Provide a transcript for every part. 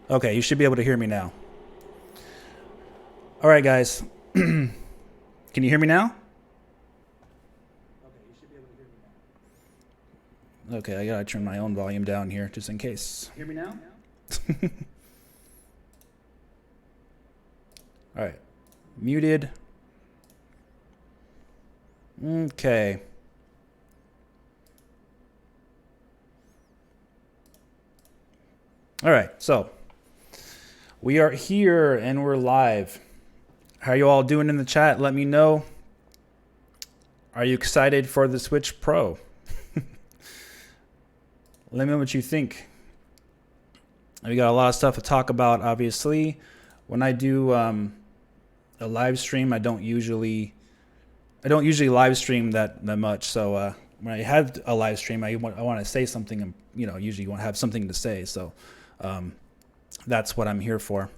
Okay, you should be able to hear me now. All right, guys. Can you hear me now? Okay, I gotta turn my own volume down here just in case. Hear me now? All right. Muted. Okay. All right, so we are here and we're live. How are you all doing in the chat? Let me know. Are you excited for the Switch Pro? Let me know what you think. We got a lot of stuff to talk about, obviously. When I do a live stream, I don't usually live stream that much. So when I have a live stream, I want to say something, and usually you want to have something to say. So that's what I'm here for.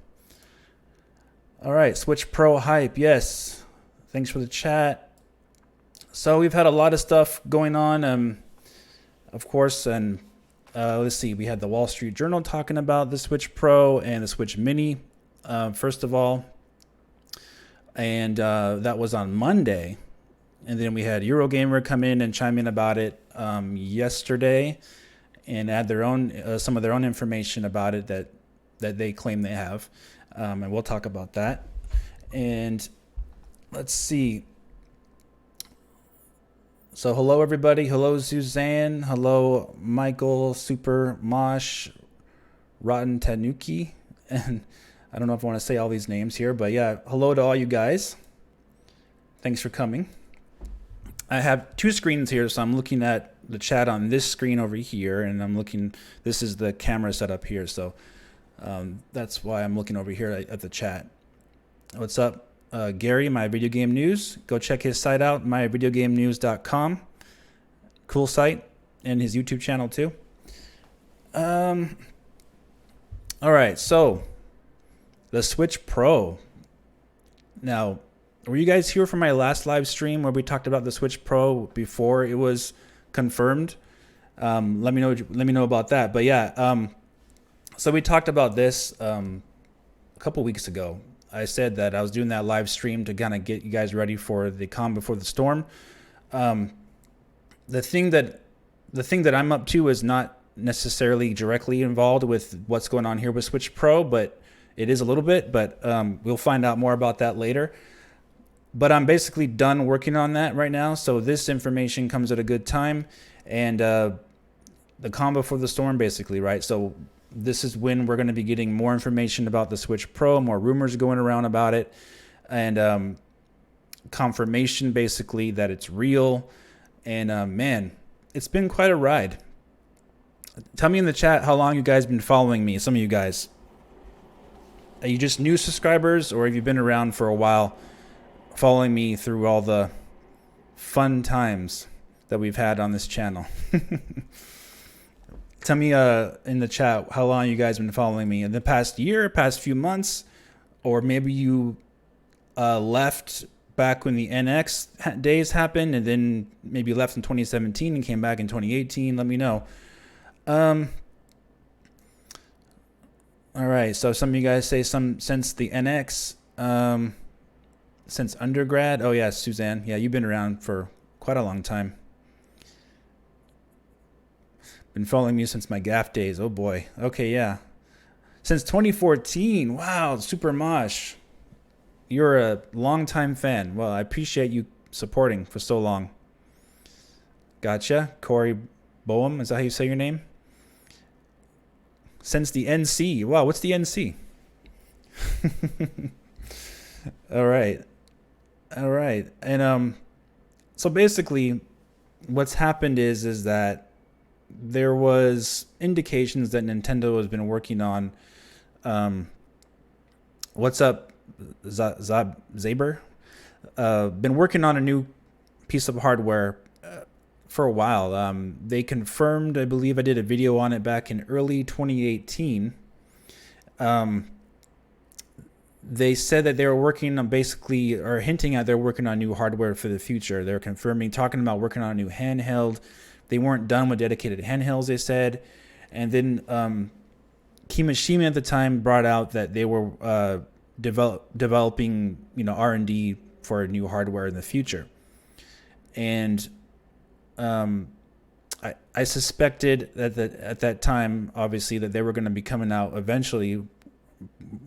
All right, Switch Pro hype. Yes, thanks for the chat. So we've had a lot of stuff going on, of course, and let's see. We had the Wall Street Journal talking about the Switch Pro and the Switch Mini, first of all, and that was on Monday. And then we had Eurogamer come in and chime in about it yesterday, and add their own some of their own information about it that they claim they have, and we'll talk about that. And let's see. So hello everybody. Hello Suzanne. Hello Michael, Super Mosh, Rotten Tanuki, and I don't know if I want to say all these names here, but yeah, hello to all you guys. Thanks for coming. I have two screens here, so I'm looking at the chat on this screen over here, and this is the camera setup here, so that's why I'm looking over here at the chat. What's up? Gary, My Video Game News. Go check his site out, myvideogamenews.com. Cool site, and his YouTube channel too. All right, so the Switch Pro. Now, were you guys here for my last live stream where we talked about the Switch Pro before it was confirmed? Let me know about that. But yeah, so we talked about this a couple weeks ago. I said that I was doing that live stream to kind of get you guys ready for the calm before the storm. The thing that I'm up to is not necessarily directly involved with what's going on here with Switch Pro, but it is a little bit. But we'll find out more about that later. But I'm basically done working on that right now, so this information comes at a good time, and the calm before the storm, basically, right? So this is when we're going to be getting more information about the Switch Pro, more rumors going around about it, and confirmation, basically, that it's real. And man, it's been quite a ride. Tell me in the chat how long you guys been following me. Some of you guys, are you just new subscribers, or have you been around for a while, following me through all the fun times that we've had on this channel? Tell me in the chat how long you guys been following me in the past year, past few months, or maybe you left back when the NX days happened, and then maybe left in 2017 and came back in 2018. Let me know. All right, so some of you guys say since the NX. Since undergrad. Oh yeah, Suzanne. Yeah, you've been around for quite a long time. Been following me since my GAF days. Oh boy. Okay, yeah. Since 2014. Wow, Super Mosh. You're a longtime fan. Well, I appreciate you supporting for so long. Gotcha. Corey Boehm, is that how you say your name? Since the NC. Wow, what's the NC? All right. And so basically what's happened is that there was indications that Nintendo has been working on what's up, Zaber? Been working on a new piece of hardware for a while. They confirmed, I believe I did a video on it back in early 2018. They said that they were working on basically, or hinting at they're working on new hardware for the future. They're confirming, talking about working on a new handheld. They weren't done with dedicated handhelds, they said. And then Kimishima at the time brought out that they were developing, R&D for new hardware in the future. And I suspected that at that time, obviously, that they were going to be coming out eventually,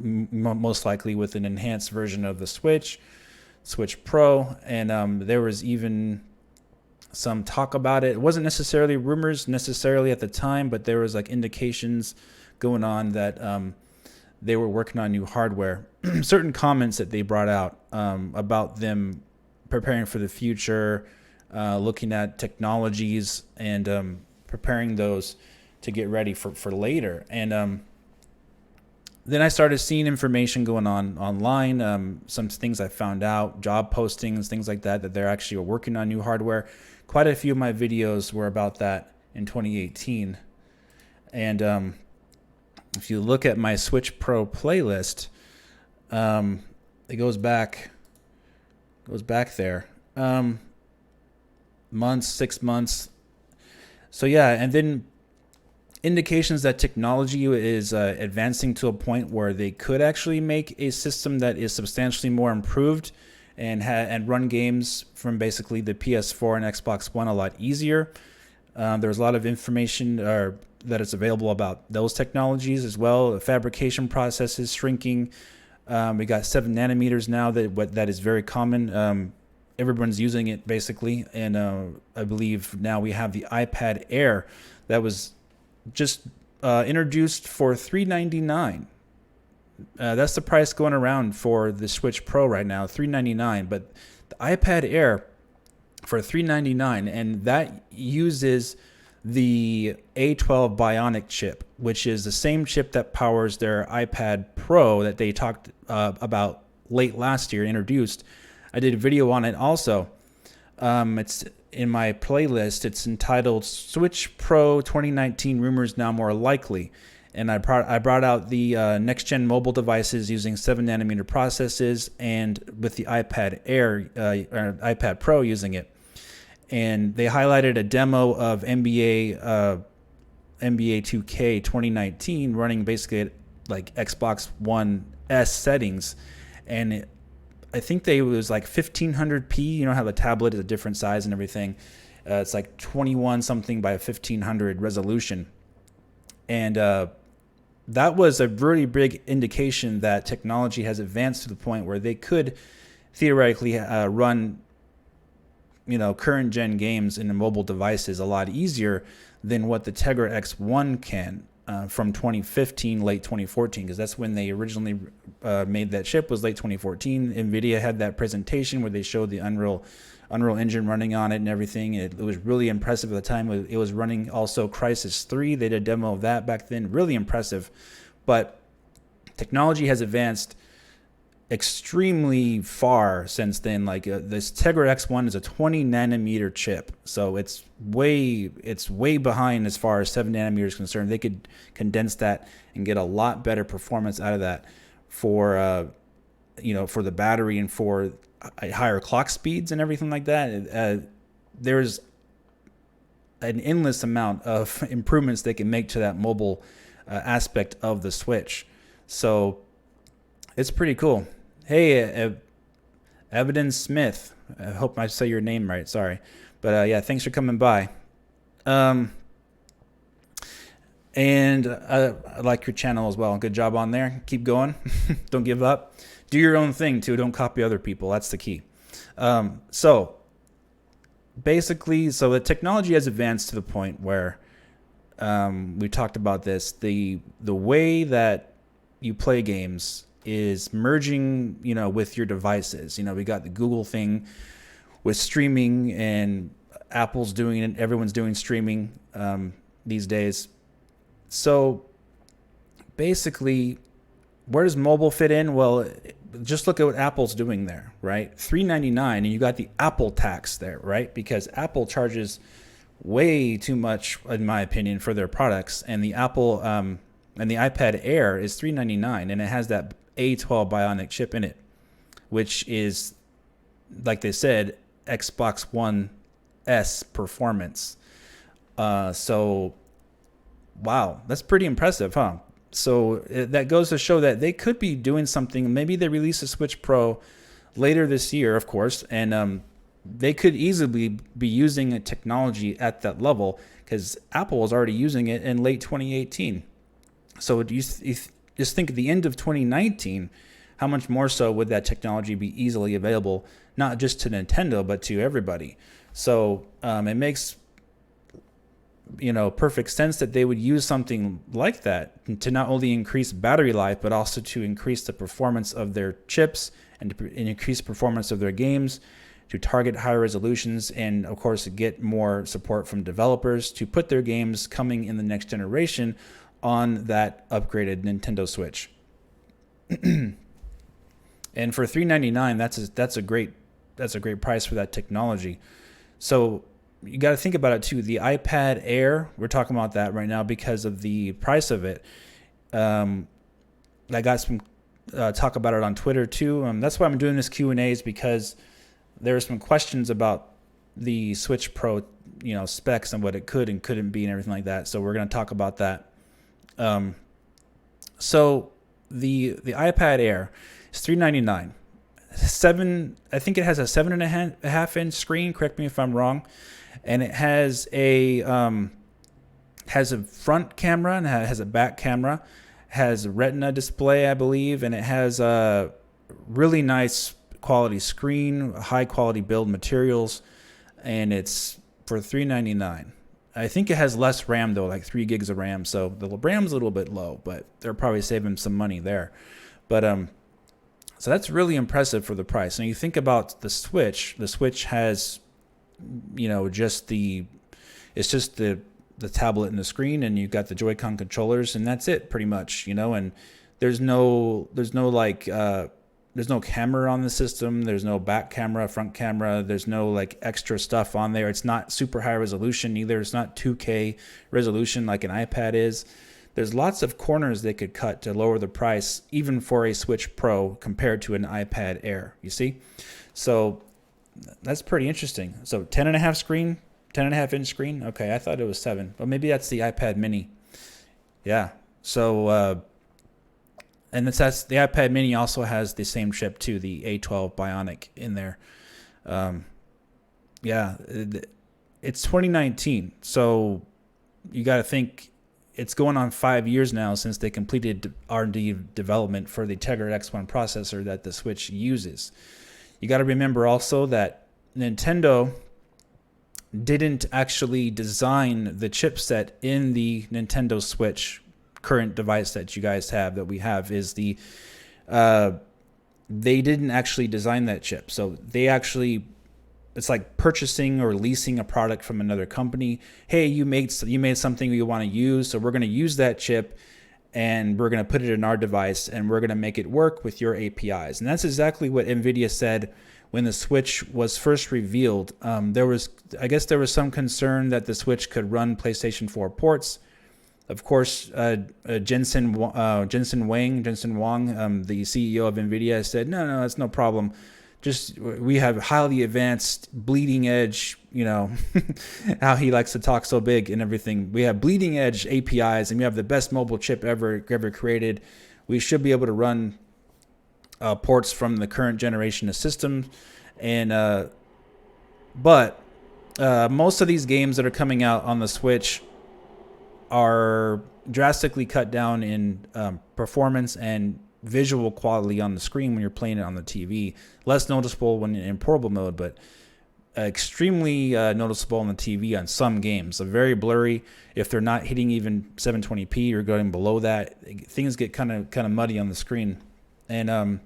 most likely with an enhanced version of the Switch Pro. And there was even some talk about it. It wasn't necessarily rumors necessarily at the time, but there was like indications going on that they were working on new hardware. Certain comments that they brought out about them preparing for the future, looking at technologies and preparing those to get ready for later. And then I started seeing information going on online, some things I found out, job postings, things like that, that they're actually working on new hardware. Quite a few of my videos were about that in 2018. And if you look at my Switch Pro playlist, it goes back there. Months, 6 months. So yeah, and then indications that technology is advancing to a point where they could actually make a system that is substantially more improved and run games from basically the PS4 and Xbox One a lot easier. There's a lot of information that is available about those technologies as well. The fabrication processes shrinking. We got 7 nanometers now. That is very common. Everyone's using it basically, and I believe now we have the iPad Air that was just introduced for $399. That's the price going around for the Switch Pro right now, $399. But the iPad Air for $399, and that uses the A12 Bionic chip, which is the same chip that powers their iPad Pro that they talked about late last year, introduced. I did a video on it also. It's in my playlist. It's entitled Switch Pro 2019 Rumors Now More Likely. And I brought out the next-gen mobile devices using 7 nanometer processes and with the iPad Air, or iPad Pro using it. And they highlighted a demo of NBA 2K 2019 running basically at like Xbox One S settings. And I think it was like 1500p. You know how the tablet is a different size and everything. It's like 21 something by 1500 resolution. And that was a really big indication that technology has advanced to the point where they could theoretically run, current gen games in the mobile devices a lot easier than what the Tegra X1 can from 2015, late 2014, because that's when they originally made that chip, was late 2014. NVIDIA had that presentation where they showed the Unreal Engine running on it and everything. It was really impressive at the time. It was running also Crysis 3. They did a demo of that back then. Really impressive. But technology has advanced extremely far since then. Like this Tegra X1 is a 20 nanometer chip, so it's way behind as far as 7 nanometers is concerned. They could condense that and get a lot better performance out of that for for the battery and for higher clock speeds and everything like that. There's an endless amount of improvements they can make to that mobile aspect of the Switch. So it's pretty cool. Hey, Evidence Smith. I hope I say your name right. Sorry. But yeah, thanks for coming by. And I like your channel as well. Good job on there. Keep going. Don't give up. Do your own thing, too. Don't copy other people. That's the key. So basically, the technology has advanced to the point where we talked about this. The way that you play games is merging, with your devices. We got the Google thing with streaming, and Apple's doing it. Everyone's doing streaming these days. So basically, where does mobile fit in? Well, just look at what Apple's doing there, right? $399, and you got the Apple tax there, right? Because Apple charges way too much, in my opinion, for their products. And the Apple and the iPad Air is $399, and it has that A12 Bionic chip in it, which is, like they said, Xbox One S performance. So, wow, that's pretty impressive, huh? That goes to show that they could be doing something. Maybe they release a Switch Pro later this year, of course, and they could easily be using a technology at that level, because Apple was already using it in late 2018. So you just think at the end of 2019, how much more so would that technology be easily available, not just to Nintendo, but to everybody? So it makes perfect sense that they would use something like that to not only increase battery life, but also to increase the performance of their chips and to increase the performance of their games, to target higher resolutions, and of course get more support from developers to put their games coming in the next generation on that upgraded Nintendo Switch. And for $399, that's a great price for that technology. So you got to think about it too. The iPad Air, we're talking about that right now because of the price of it. I got some talk about it on Twitter too. That's why I'm doing this Q&As, because there are some questions about the Switch Pro, specs and what it could and couldn't be and everything like that. So we're going to talk about that. So the iPad Air is $399. I think it has a 7.5 inch screen. Correct me if I'm wrong. And it has a front camera and has a back camera, has a Retina display, I believe, and it has a really nice quality screen, high quality build materials, and it's for $399. I think it has less RAM though, like 3 gigs of RAM, so the RAM's a little bit low, but they're probably saving some money there. But so that's really impressive for the price. Now you think about the Switch. The Switch has it's just the tablet and the screen, and you've got the Joy-Con controllers, and that's it pretty much, and there's no camera on the system. There's no back camera, front camera. There's no like extra stuff on there. It's not super high resolution either. It's not 2K resolution like an iPad is. There's lots of corners they could cut to lower the price, even for a Switch Pro compared to an iPad Air, you see? So that's pretty interesting. So 10.5 inch screen. Okay, I thought it was 7, but maybe that's the iPad Mini. Yeah. So and that's the iPad Mini also has the same chip too, the A12 Bionic in there. It's 2019, so you got to think it's going on 5 years now since they completed R&D development for the Tegra X1 processor that the Switch uses. You got to remember also that Nintendo didn't actually design the chipset in the Nintendo Switch current device that you guys have, that we have, is they didn't actually design that chip. So it's like purchasing or leasing a product from another company. Hey, you made something you want to use, so we're going to use that chip and we're going to put it in our device and we're going to make it work with your APIs. And that's exactly what NVIDIA said when the Switch was first revealed. There was some concern that the Switch could run PlayStation 4 ports. Of course, Jensen Huang, the CEO of NVIDIA, said, no, that's no problem. Just, we have highly advanced, bleeding edge, how he likes to talk so big and everything. We have bleeding edge APIs, and we have the best mobile chip ever created. We should be able to run ports from the current generation of systems. And but most of these games that are coming out on the Switch are drastically cut down in performance and visual quality on the screen when you're playing it on the TV. Less noticeable when in portable mode, but extremely noticeable on the TV on some games. So very blurry. If they're not hitting even 720p or going below that, things get kind of muddy on the screen. And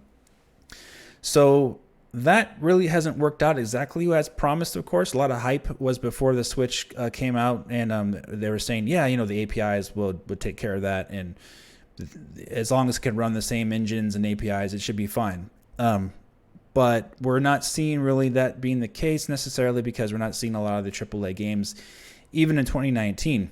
so that really hasn't worked out exactly as promised, of course. A lot of hype was before the Switch came out, and they were saying, the APIs would take care of that, and as long as it can run the same engines and APIs, it should be fine. But we're not seeing really that being the case necessarily, because we're not seeing a lot of the AAA games, even in 2019.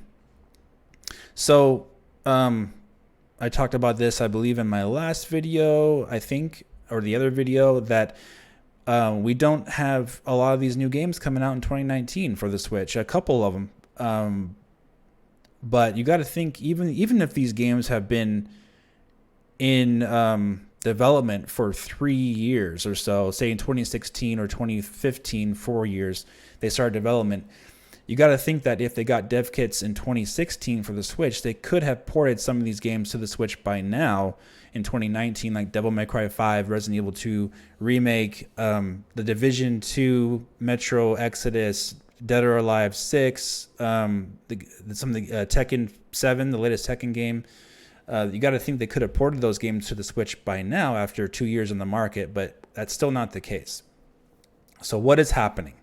So I talked about this, I believe, in my last video, I think, or the other video, that we don't have a lot of these new games coming out in 2019 for the Switch. A couple of them. But you got to think, even if these games have been in development for 3 years or so, say in 2016 or 2015, 4 years, they started development. You got to think that if they got dev kits in 2016 for the Switch, they could have ported some of these games to the Switch by now in 2019, like Devil May Cry 5, Resident Evil 2 Remake, The Division 2, Metro Exodus, Dead or Alive 6, some of the Tekken 7, the latest Tekken game. You got to think they could have ported those games to the Switch by now after 2 years on the market, but that's still not the case. So what is happening?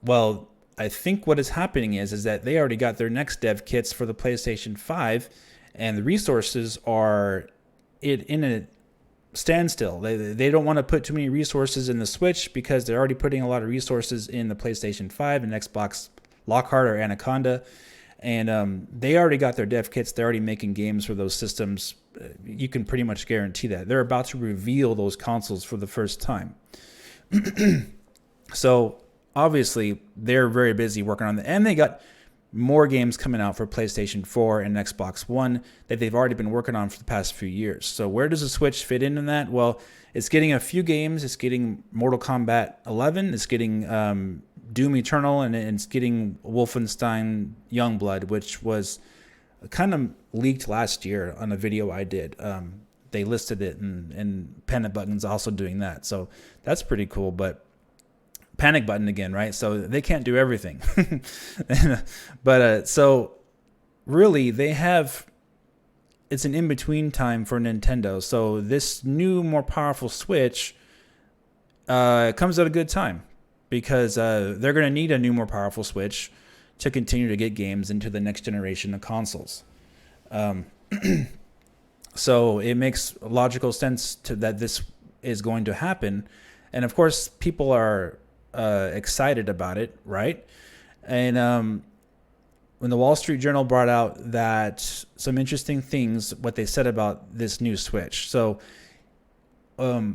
Well, I think what is happening is that they already got their next dev kits for the PlayStation 5, and the resources are in a standstill. They don't want to put too many resources in the Switch because they're already putting a lot of resources in the PlayStation 5 and Xbox Lockhart or Anaconda. And they already got their dev kits. They're already making games for those systems. You can pretty much guarantee that. They're about to reveal those consoles for the first time. So obviously, they're very busy working on them. And they got more games coming out for PlayStation 4 and Xbox One that they've already been working on for the past few years. So where does the Switch fit into that? Well, it's getting a few games. It's getting Mortal Kombat 11. It's getting Doom Eternal, and it's getting Wolfenstein Youngblood, which was kind of leaked last year on a video I did. They listed it, and Panic Button's also doing that. So that's pretty cool, but Panic Button again, right? So they can't do everything. But so really they have, it's an in-between time for Nintendo. So this new, more powerful Switch comes at a good time because they're going to need a new, more powerful Switch to continue to get games into the next generation of consoles. So it makes logical sense that this is going to happen. And of course, people are excited about it, right? And when the Wall Street Journal brought out that some interesting things, what they said about this new Switch. So Wall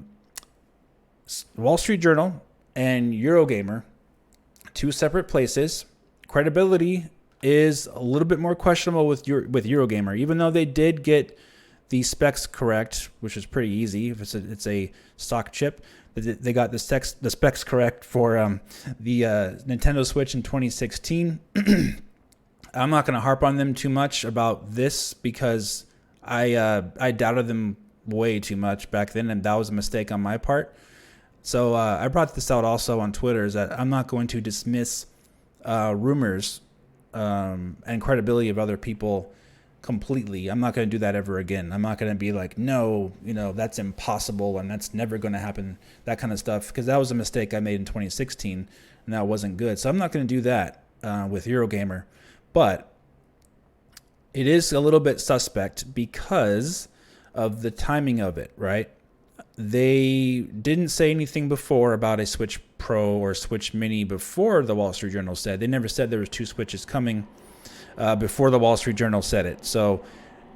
Street Journal and Eurogamer, two separate places. Credibility is a little bit more questionable with Eurogamer, even though they did get the specs correct, which is pretty easy. If it's a stock chip, they got the specs correct for the Nintendo Switch in 2016. I'm not going to harp on them too much about this because I doubted them way too much back then, and that was a mistake on my part. So I brought this out also on Twitter, is that I'm not going to dismiss rumors and credibility of other people completely. I'm not going to do that ever again. I'm not going to be like, no, that's impossible and that's never going to happen, that kind of stuff, because that was a mistake I made in 2016 and that wasn't good. So I'm not going to do that with Eurogamer. But it is a little bit suspect because of the timing of it, right? They didn't say anything before about a Switch Pro or Switch Mini before the Wall Street Journal said. They never said there was two Switches coming before the Wall Street Journal said it. So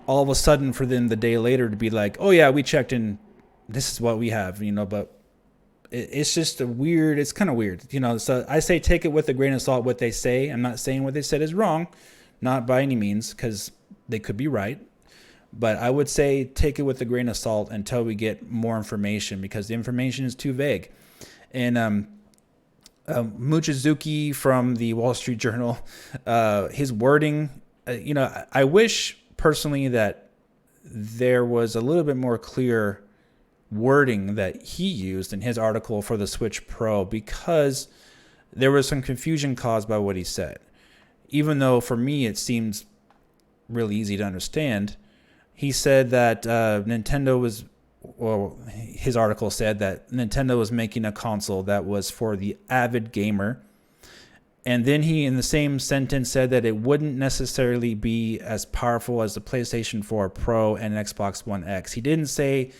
all of a sudden for them the day later to be like, oh yeah, we checked and this is what we have, but it's just it's kind of weird, so I say take it with a grain of salt what they say. I'm not saying what they said is wrong, not by any means, because they could be right. But I would say take it with a grain of salt until we get more information, because the information is too vague. And Mochizuki from the Wall Street Journal, his wording, I wish personally that there was a little bit more clear wording that he used in his article for the Switch Pro, because there was some confusion caused by what he said. Even though for me it seems really easy to understand. He said that his article said that Nintendo was making a console that was for the avid gamer. And then he, in the same sentence, said that it wouldn't necessarily be as powerful as the PlayStation 4 Pro and Xbox One X. He didn't say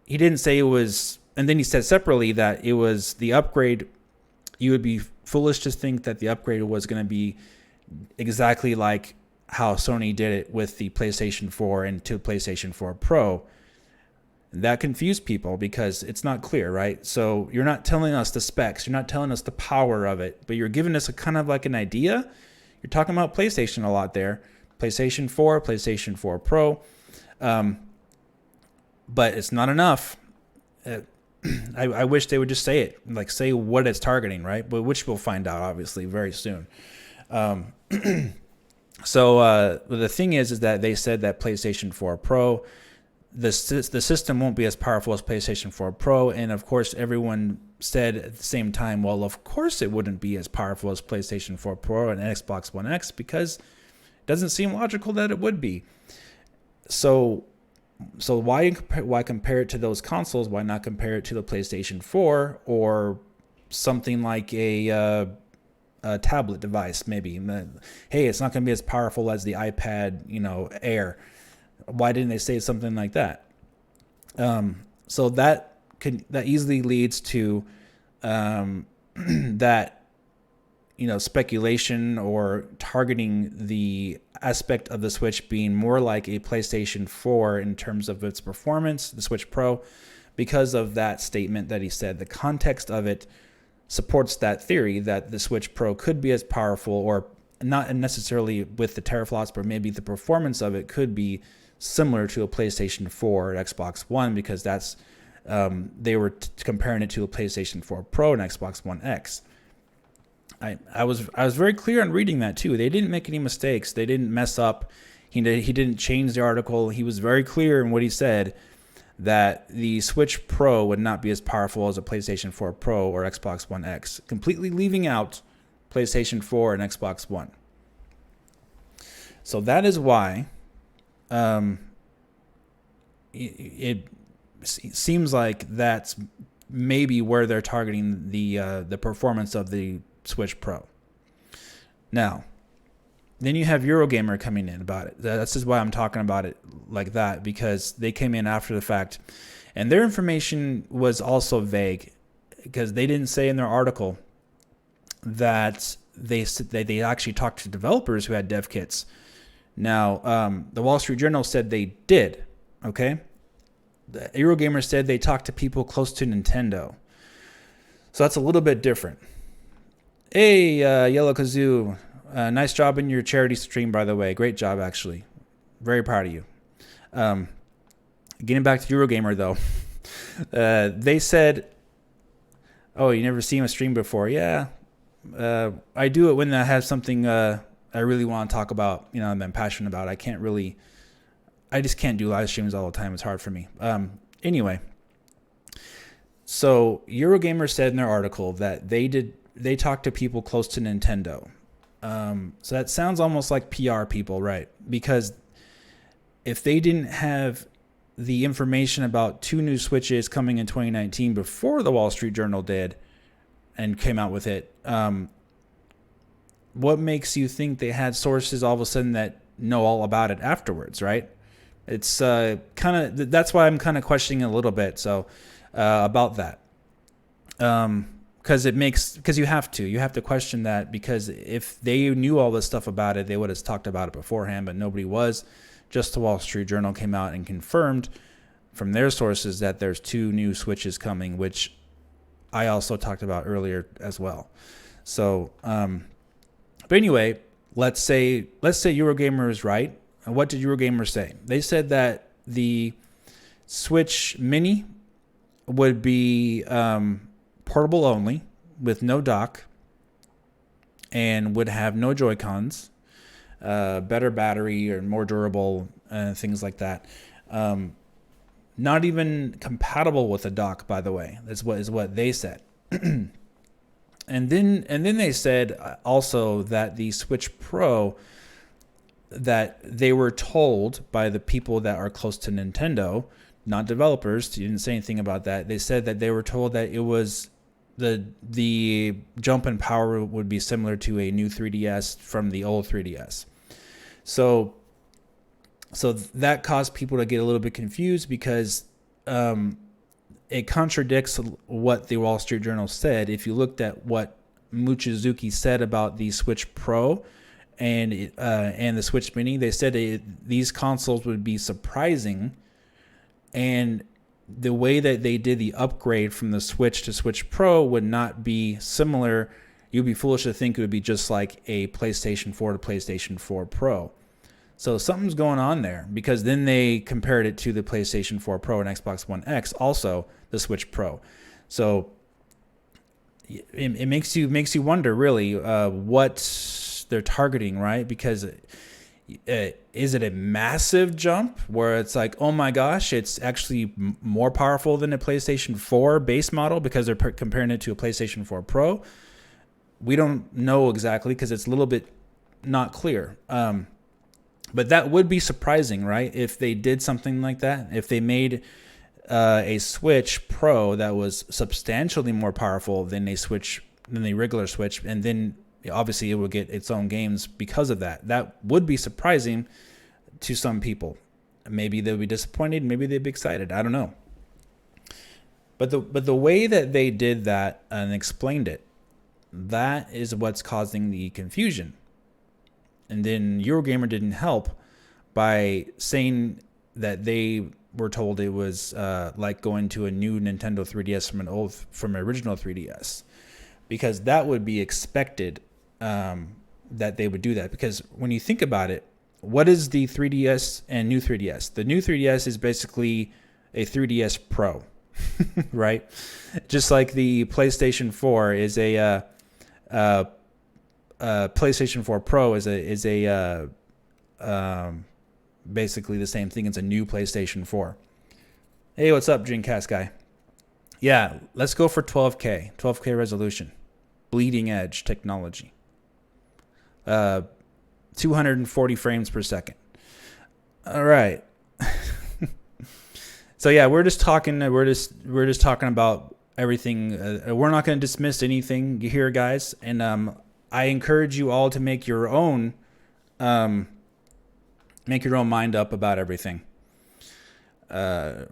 it was, and then he said separately that it was the upgrade. You would be foolish to think that the upgrade was going to be exactly like how Sony did it with the PlayStation 4 and to PlayStation 4 Pro. That confused people because it's not clear, right? So you're not telling us the specs, you're not telling us the power of it, but you're giving us a kind of like an idea. You're talking about PlayStation a lot there. PlayStation 4, PlayStation 4 Pro. But it's not enough. I wish they would just say it, like say what it's targeting, right? But which we'll find out obviously very soon. So the thing is that they said that PlayStation 4 Pro, the system won't be as powerful as PlayStation 4 Pro, and of course everyone said at the same time, well, of course it wouldn't be as powerful as PlayStation 4 Pro and Xbox One X because it doesn't seem logical that it would be. So why compare it to those consoles? Why not compare it to the PlayStation 4 or something like a tablet device? Maybe, hey, it's not going to be as powerful as the iPad, Air. Why didn't they say something like that? So that easily leads to that speculation or targeting the aspect of the Switch being more like a PlayStation 4 in terms of its performance, the Switch Pro, because of that statement that he said. The context of it supports that theory that the Switch Pro could be as powerful, or not necessarily with the teraflops, but maybe the performance of it could be similar to a PlayStation 4 or Xbox One, because that's they were comparing it to a PlayStation 4 Pro and Xbox One X. I was very clear on reading that too. They didn't make any mistakes. They didn't mess up. He didn't change the article. He was very clear in what he said, that the Switch Pro would not be as powerful as a PlayStation 4 Pro or Xbox One X, completely leaving out PlayStation 4 and Xbox One. So that is why it seems like that's maybe where they're targeting the performance of the Switch Pro. Now, then you have Eurogamer coming in about it. That's just why I'm talking about it like that, because they came in after the fact, and their information was also vague, because they didn't say in their article that they actually talked to developers who had dev kits. Now, the Wall Street Journal said they did. Okay, the Eurogamer said they talked to people close to Nintendo, so that's a little bit different. Hey, Yellow Kazoo, nice job in your charity stream, by the way. Great job, actually. Very proud of you. Getting back to Eurogamer, though. They said, oh, you never seen a stream before? Yeah. I do it when I have something I really want to talk about, I'm passionate about. I just can't do live streams all the time. It's hard for me. Anyway. So Eurogamer said in their article that they talked to people close to Nintendo. So that sounds almost like PR people, right? Because if they didn't have the information about 2 new Switches coming in 2019 before the Wall Street Journal did and came out with it, what makes you think they had sources all of a sudden that know all about it afterwards, right? It's that's why I'm kind of questioning a little bit. So about that. Because you have to question that, because if they knew all this stuff about it, they would have talked about it beforehand, but nobody was. Just the Wall Street Journal came out and confirmed from their sources that there's 2 new Switches coming, which I also talked about earlier as well. So, but anyway, let's say Eurogamer is right. And what did Eurogamer say? They said that the Switch Mini would be portable only, with no dock, and would have no Joy-Cons, better battery or more durable, things like that. Not even compatible with a dock, by the way. Is what they said. and then they said also that the Switch Pro, that they were told by the people that are close to Nintendo, not developers. You didn't say anything about that. They said that they were told that it was the jump in power would be similar to a new 3DS from the old 3DS. So that caused people to get a little bit confused, because it contradicts what the Wall Street Journal said. If you looked at what Mochizuki said about the Switch Pro and the Switch Mini, they said these consoles would be surprising, and the way that they did the upgrade from the Switch to Switch Pro would not be similar. you'd be foolish to think it would be just like a PlayStation 4 to PlayStation 4 Pro. So something's going on there, because then they compared it to the PlayStation 4 Pro and Xbox One X, also the Switch Pro. So it makes you wonder really what they're targeting, right? Because is it a massive jump where it's like, oh my gosh, it's actually more powerful than a PlayStation 4 base model because they're comparing it to a PlayStation 4 Pro? We don't know exactly because it's a little bit not clear. But that would be surprising, right? If they did something like that, if they made a Switch Pro that was substantially more powerful than the regular Switch, and then obviously it would get its own games because of that. That would be surprising to some people. Maybe they'll be disappointed, maybe they'd be excited. I don't know. But the way that they did that and explained it, that is what's causing the confusion. And then Eurogamer didn't help by saying that they were told it was like going to a new Nintendo 3DS from an original 3DS, because that would be expected that they would do that. Because when you think about it, what is the 3DS and new 3DS? The new 3DS is basically a 3DS Pro, right? Just like the PlayStation 4 is a PlayStation 4 Pro is basically the same thing as a new PlayStation 4. Hey, what's up, Dreamcast guy? Yeah, let's go for 12K resolution, bleeding edge technology. 240 frames per second. All right. So yeah, we're just talking about everything. We're not going to dismiss anything here, guys, and I encourage you all to make your own mind up about everything. Don't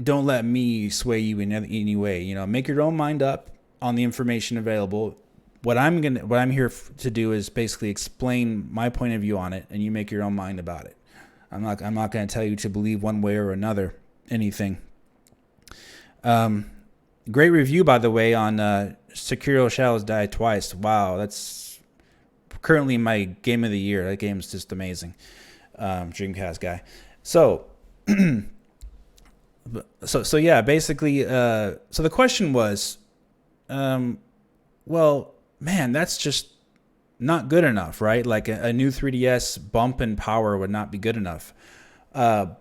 let me sway you in any way. Make your own mind up on the information available. What I'm here to do is basically explain my point of view on it, and you make your own mind about it. I'm not going to tell you to believe one way or another anything. Great review, by the way, on Sekiro Shadows Die Twice. Wow, that's currently my game of the year. That game's just amazing. Dreamcast guy. So yeah, basically, so the question was, well, man, that's just not good enough, right? Like a new 3DS bump in power would not be good enough. But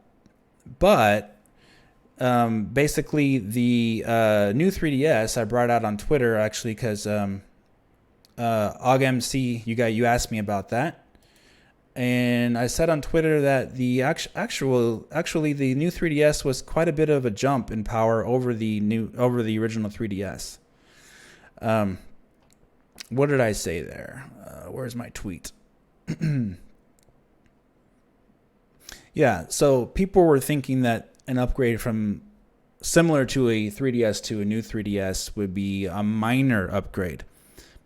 basically the new 3DS I brought out on Twitter, actually, because AugMC, you asked me about that. And I said on Twitter that the actually the new 3DS was quite a bit of a jump in power over the original 3DS. What did I say there? Where's my tweet? Yeah, so people were thinking that an upgrade from similar to a 3DS to a new 3DS would be a minor upgrade.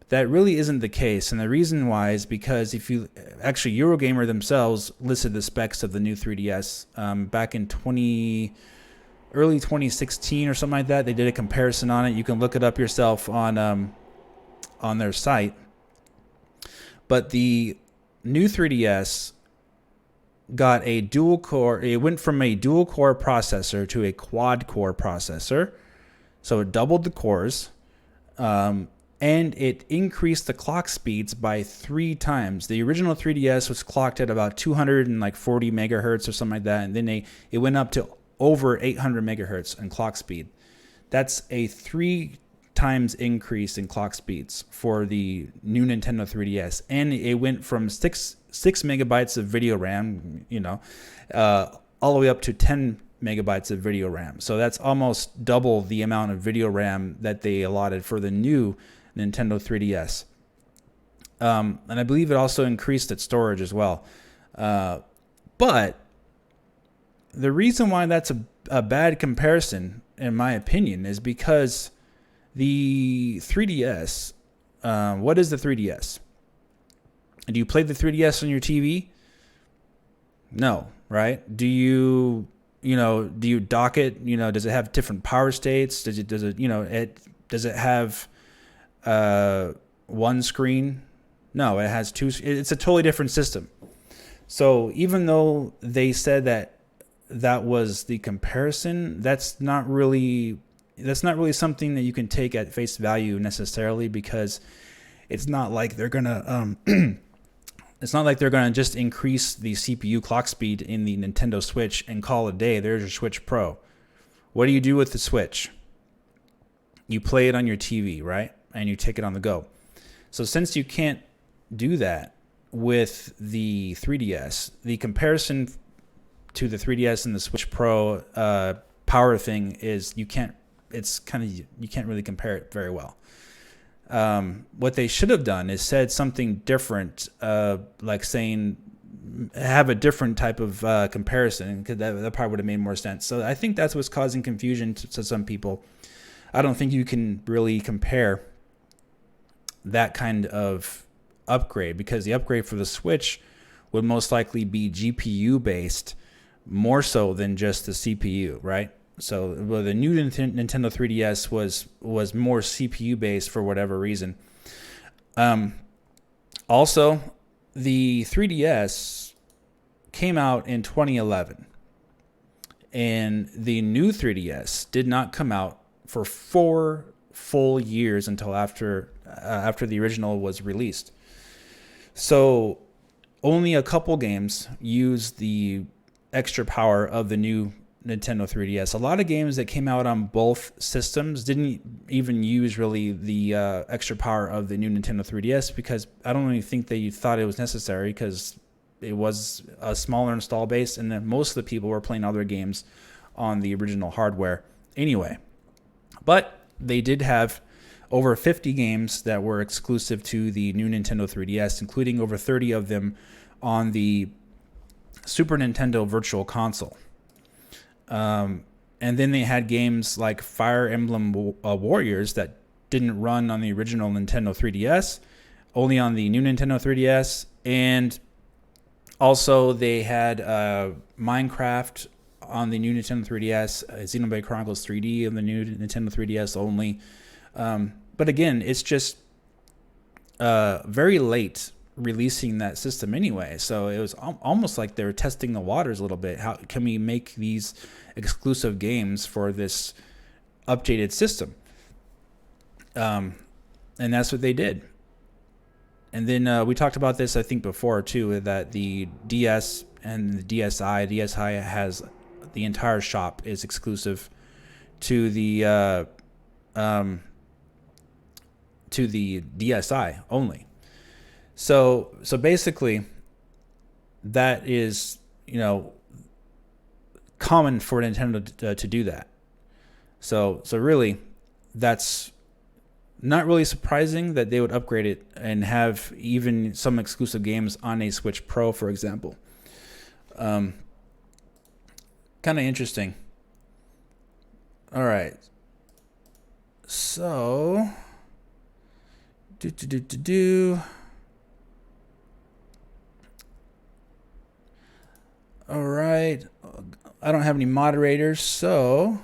That really isn't the case, and the reason why is because Eurogamer themselves listed the specs of the new 3DS back in early 2016 or something like that. They did a comparison on it. You can look it up yourself on their site. But the new 3DS got a dual core. It went from a dual core processor to a quad core processor, so it doubled the cores. And it increased the clock speeds by 3 times. The original 3DS was clocked at about 240 megahertz or something like that, and then it went up to over 800 megahertz in clock speed. That's a 3 times increase in clock speeds for the new Nintendo 3DS, and it went from 6 megabytes of video RAM, all the way up to 10 megabytes of video RAM. So that's almost double the amount of video RAM that they allotted for the new Nintendo 3DS. And I believe it also increased its storage as well. But the reason why that's a bad comparison, in my opinion, is because the 3DS, what is the 3DS? Do you play the 3DS on your TV? No, right? Do you dock it? Does it have different power states? Does it have one screen. No, it has two. It's a totally different system. So even though they said that was the comparison, that's not really something that you can take at face value necessarily, because it's not like they're gonna it's not like they're gonna just increase the CPU clock speed in the Nintendo Switch and call it a day. There's your Switch Pro. What do you do with the Switch? You play it on your TV, right? And you take it on the go. So since you can't do that with the 3DS, the comparison to the 3DS and the Switch Pro power thing is you can't really compare it very well. What they should have done is said something different, like saying have a different type of comparison, because that probably would have made more sense. So I think that's what's causing confusion to some people. I don't think you can really compare that kind of upgrade, because the upgrade for the Switch would most likely be GPU based more so than just the CPU, right? So the new Nintendo 3DS was more CPU based for whatever reason. Also, the 3DS came out in 2011, and the new 3DS did not come out for 4 full years until after the original was released. So only a couple games use the extra power of the new Nintendo 3DS. A lot of games that came out on both systems didn't even use really the extra power of the new Nintendo 3DS, because I don't really think they thought it was necessary, because it was a smaller install base, and then most of the people were playing other games on the original hardware anyway. But they did have over 50 games that were exclusive to the new Nintendo 3DS, including over 30 of them on the Super Nintendo Virtual Console. And then they had games like Fire Emblem Warriors that didn't run on the original Nintendo 3DS, only on the new Nintendo 3DS. And also they had Minecraft on the new Nintendo 3DS, Xenoblade Chronicles 3D on the new Nintendo 3DS only. But again, it's just very late releasing that system anyway. So it was almost like they were testing the waters a little bit. How can we make these exclusive games for this updated system? And that's what they did. And then we talked about this, I think, before too, that the DS and the DSi has the entire shop is exclusive to the DSi only. So basically, that is, common for Nintendo to do that. So really, that's not really surprising that they would upgrade it and have even some exclusive games on a Switch Pro, for example. Kind of interesting. All right. So, All right. I don't have any moderators, so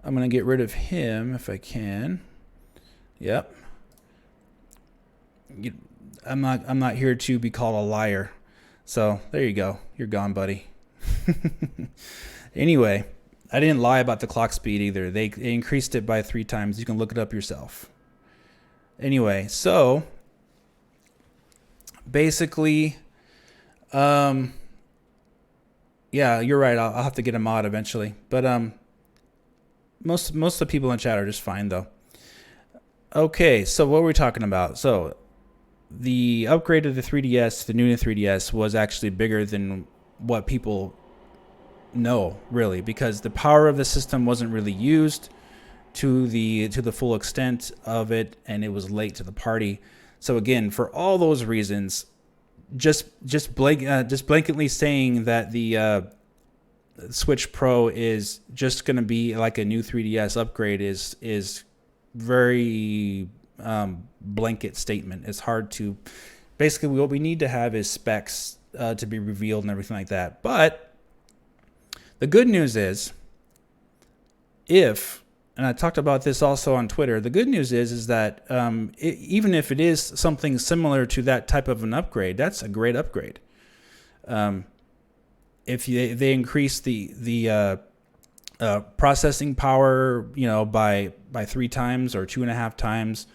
I'm going to get rid of him if I can. Yep. I'm not here to be called a liar. So there you go. You're gone, buddy. Anyway, I didn't lie about the clock speed either. They increased it by 3 times. You can look it up yourself. Anyway, so basically, yeah, you're right. I'll have to get a mod eventually. But most of the people in chat are just fine though. Okay, so what were we talking about? So the upgrade of the 3DS, the new 3DS, was actually bigger than what people know, really, because the power of the system wasn't really used to the full extent of it, and it was late to the party. So again, for all those reasons, just blanketly saying that the Switch Pro is just going to be like a new 3DS upgrade is very blanket statement. It's hard to. Basically, what we need to have is specs to be revealed and everything like that. But the good news is, if and I talked about this also on Twitter. The good news is that even if it is something similar to that type of an upgrade, that's a great upgrade. If they increase the processing power, by 3 times or 2.5 times,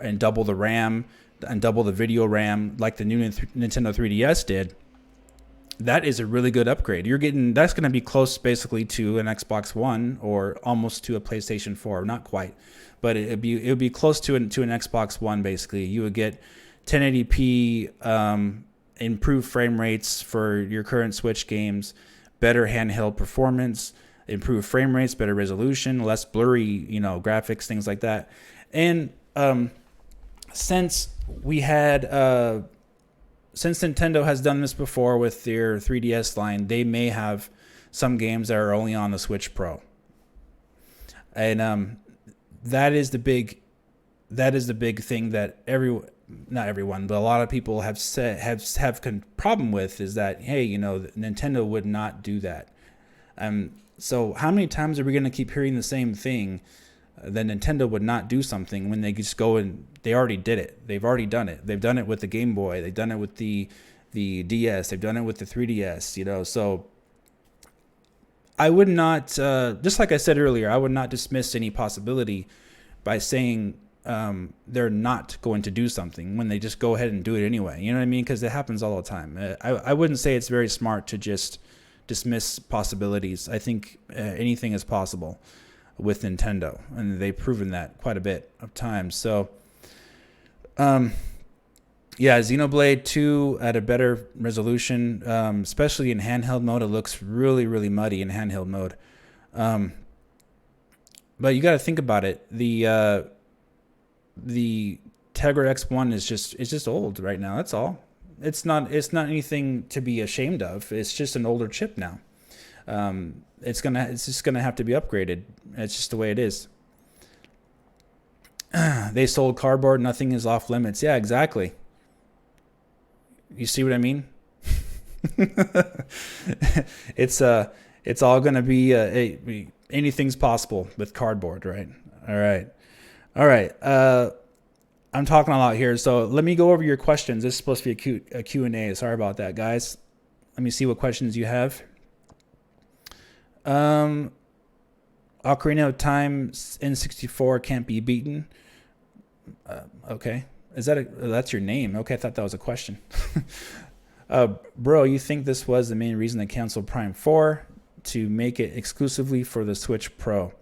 and double the RAM and double the video RAM, like the new Nintendo 3DS did, that is a really good upgrade. That's going to be close basically to an Xbox One or almost to a PlayStation 4. Not quite, but it would be close to an Xbox One. Basically, you would get 1080p, improved frame rates for your current Switch games, better handheld performance, improved frame rates, better resolution, less blurry, graphics, things like that. And since Nintendo has done this before with their 3DS line, they may have some games that are only on the Switch Pro, and that is the big thing that not everyone, but a lot of people have problem with, is that, hey, Nintendo would not do that. So how many times are we going to keep hearing the same thing? That Nintendo would not do something when they just go and they already did it. They've already done it. They've done it with the Game Boy. They've done it with the DS. They've done it with the 3DS. So I would not, just like I said earlier, I would not dismiss any possibility by saying they're not going to do something when they just go ahead and do it anyway. You know what I mean? Because it happens all the time. I wouldn't say it's very smart to just dismiss possibilities. I think anything is possible with Nintendo, and they've proven that quite a bit of times. So, Xenoblade 2 at a better resolution, especially in handheld mode. It looks really, really muddy in handheld mode. But you got to think about it. The Tegra X1 is just old right now. That's all. It's not anything to be ashamed of. It's just an older chip now. It's just gonna have to be upgraded. It's just the way it is. They sold cardboard. Nothing is off limits. Yeah, exactly. You see what I mean? It's all gonna be anything's possible with cardboard, right? All right. I'm talking a lot here, so let me go over your questions. This is supposed to be a Q&A. Sorry about that, guys. Let me see what questions you have. Ocarina of Time N64 can't be beaten. Okay. That's your name? Okay, I thought that was a question. Bro, you think this was the main reason they canceled Prime 4 to make it exclusively for the Switch Pro?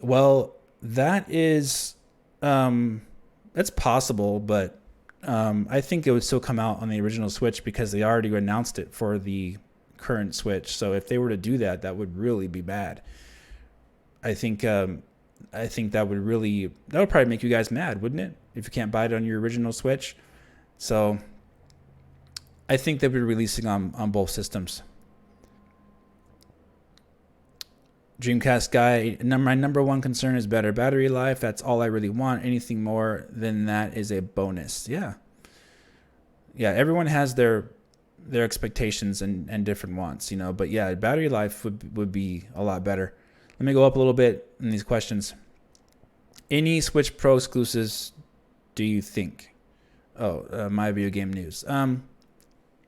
Well, that is that's possible, but I think it would still come out on the original Switch because they already announced it for the current Switch. So if they were to do that, that would really be bad. I think that would probably make you guys mad, wouldn't it? If you can't buy it on your original Switch. So I think they'll be releasing on both systems. Dreamcast guy, my number one concern is better battery life. That's all I really want. Anything more than that is a bonus. Yeah, everyone has their expectations and different wants, but yeah, battery life would be a lot better. Let me go up a little bit in these questions. Any Switch Pro exclusives do you think? My video game news.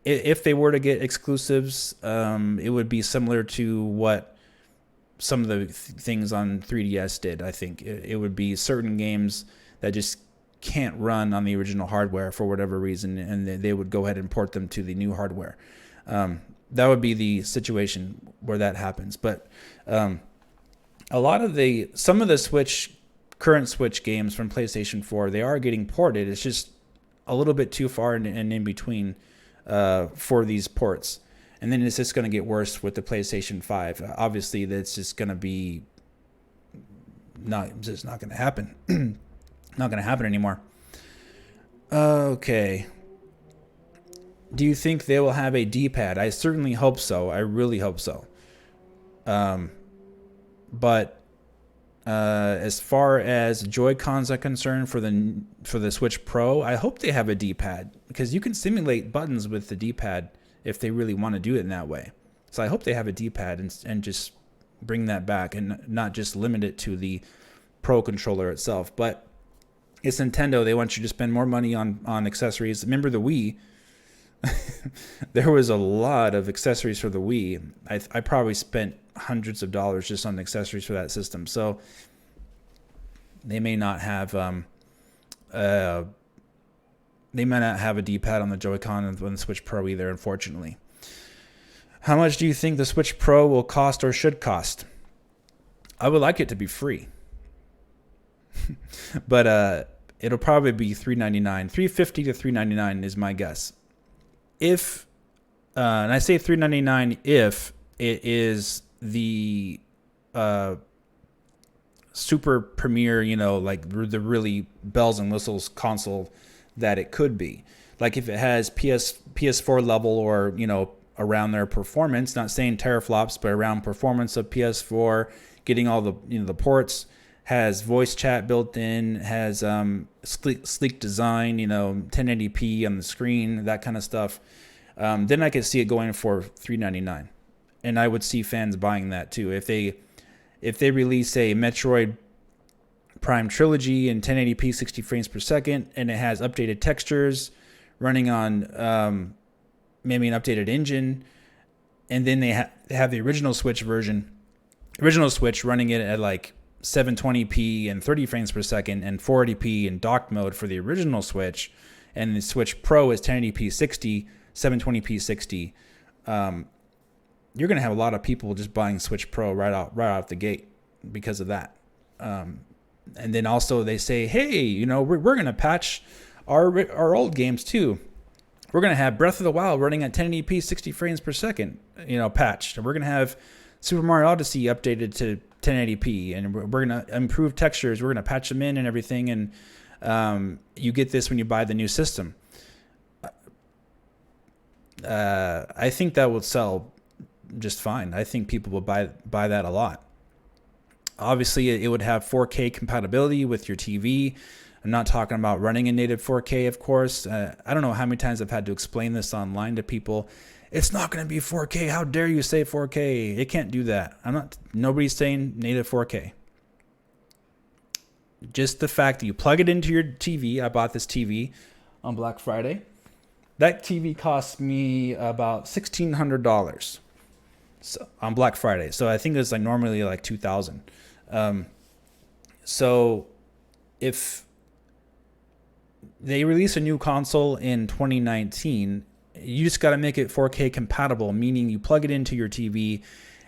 If they were to get exclusives, it would be similar to what some of the things on 3DS did. I think it would be certain games that just can't run on the original hardware for whatever reason, and they would go ahead and port them to the new hardware. That would be the situation where that happens. But some of the current Switch games from PlayStation 4, they are getting ported. It's just a little bit too far and in between for these ports. And then it's just going to get worse with the PlayStation 5. Obviously, that's just going to be not going to happen. Not going to happen anymore. Okay. Do you think they will have a D-pad? I certainly hope so. I really hope so. But as far as Joy-Cons are concerned for the Switch Pro, I hope they have a D-pad, because you can simulate buttons with the D-pad if they really want to do it in that way. So I hope they have a D-pad and just bring that back and not just limit it to the Pro controller itself. But it's Nintendo. They want you to spend more money on accessories. Remember the Wii? There was a lot of accessories for the Wii. I probably spent hundreds of dollars just on accessories for that system. So they may not have a D-pad on the Joy-Con on the Switch Pro either, unfortunately. How much do you think the Switch Pro will cost or should cost? I would like it to be free. But it'll probably be $399. $350 to $399 is my guess. If and I say $399 if it is the super premier, like the really bells and whistles console that it could be. Like if it has PS4 level or, around their performance, not saying teraflops, but around performance of PS4, getting all the, the ports, has voice chat built in, has sleek design, 1080p on the screen, that kind of stuff. Then I could see it going for $399, and I would see fans buying that too. If they release a Metroid Prime Trilogy in 1080p 60 frames per second, and it has updated textures running on maybe an updated engine, and then they have the original Switch running it at like 720p and 30 frames per second and 480p in docked mode for the original Switch, and the Switch Pro is 1080p 60, 720p 60. You're going to have a lot of people just buying Switch Pro right out the gate because of that. And then also they say, hey, we're going to patch our old games too. We're going to have Breath of the Wild running at 1080p 60 frames per second, patched. And we're going to have Super Mario Odyssey updated to 1080p, and we're going to improve textures. We're going to patch them in and everything. And you get this when you buy the new system. I think that will sell just fine. I think people will buy that a lot. Obviously, it would have 4K compatibility with your TV. I'm not talking about running in native 4K, of course. I don't know how many times I've had to explain this online to people. It's not going to be 4K. How dare you say 4K? It can't do that. Nobody's saying native 4K. Just the fact that you plug it into your TV. I bought this TV on Black Friday. That TV cost me about $1,600 on Black Friday. So I think it's like normally like $2,000. So if they release a new console in 2019, you just got to make it 4K compatible, meaning you plug it into your TV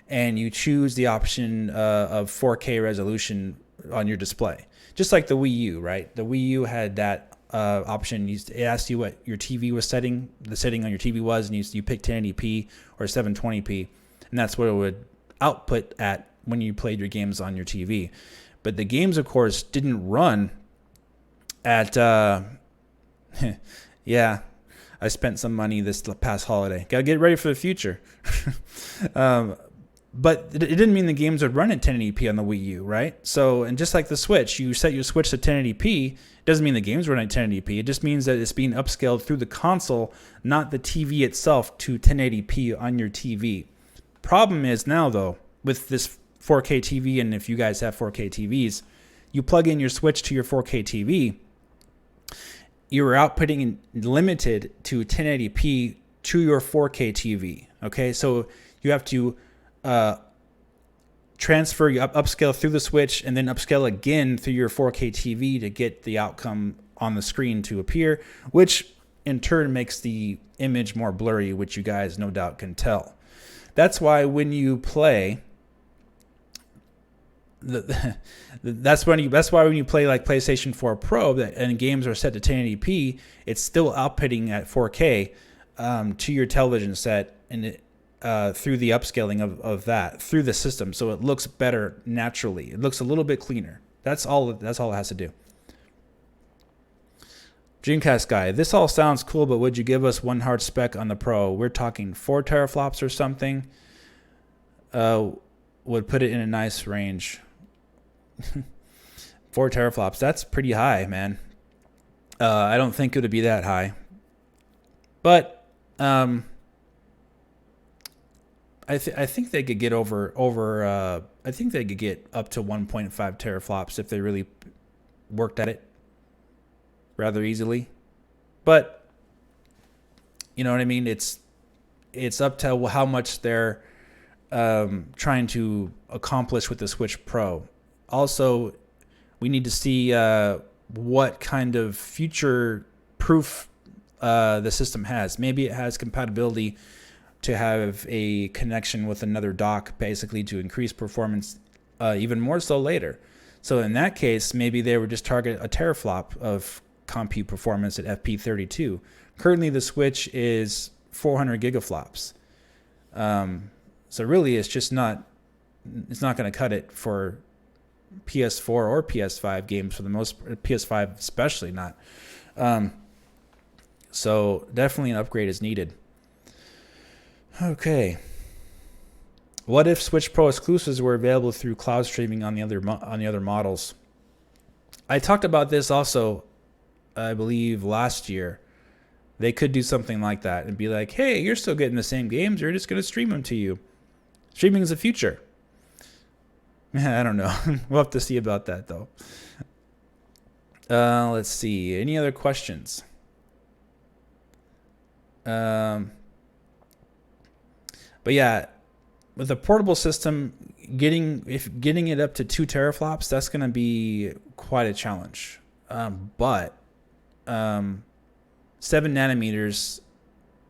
and you choose the option of 4K resolution on your display. Just like the Wii U, right? The Wii U had that option. It asked you what your TV was setting, the setting on your TV was, and you picked 1080p or 720p, and that's what it would output at when you played your games on your TV. But the games, of course, didn't run at, yeah, I spent some money this past holiday. Got to get ready for the future. But it didn't mean the games would run at 1080p on the Wii U, right? So, and just like the Switch, you set your Switch to 1080p. It doesn't mean the games run at 1080p. It just means that it's being upscaled through the console, not the TV itself, to 1080p on your TV. Problem is now, though, with this 4K TV, and if you guys have 4K TVs, you plug in your Switch to your 4K TV, you're outputting limited to 1080p to your 4K TV. Okay, so you have to transfer, you upscale through the Switch, and then upscale again through your 4K TV to get the outcome on the screen to appear, which in turn makes the image more blurry, which you guys no doubt can tell. That's why when you play, that's why when you play like PlayStation 4 Pro and games are set to 1080p, it's still outputting at 4K to your television set, and through the upscaling of that through the system, so it looks better naturally. It looks a little bit cleaner. That's all it has to do. Dreamcast guy, this all sounds cool, but would you give us one hard spec on the Pro? We're talking 4 teraflops or something. Would put it in a nice range. 4 teraflops, that's pretty high, man. I don't think it would be that high, but I think they could get I think they could get up to 1.5 teraflops if they really worked at it rather easily. But you know what I mean? It's up to how much they're trying to accomplish with the Switch Pro. Also, we need to see what kind of future proof the system has. Maybe it has compatibility to have a connection with another dock, basically to increase performance even more so later. So in that case, maybe they would just target a teraflop of compute performance at FP32. Currently, the Switch is 400 gigaflops. So really, it's not going to cut it for PS4 or PS5 games for the most, PS5 especially not. So definitely an upgrade is needed. Okay. What if Switch Pro exclusives were available through cloud streaming on the other models? I talked about this also, I believe, last year. They could do something like that and be like, hey, you're still getting the same games. You're just going to stream them to you. Streaming is the future. I don't know. We'll have to see about that, though. Let's see. Any other questions? But yeah, with a portable system, getting it up to 2 teraflops, that's going to be quite a challenge. But 7 nanometers,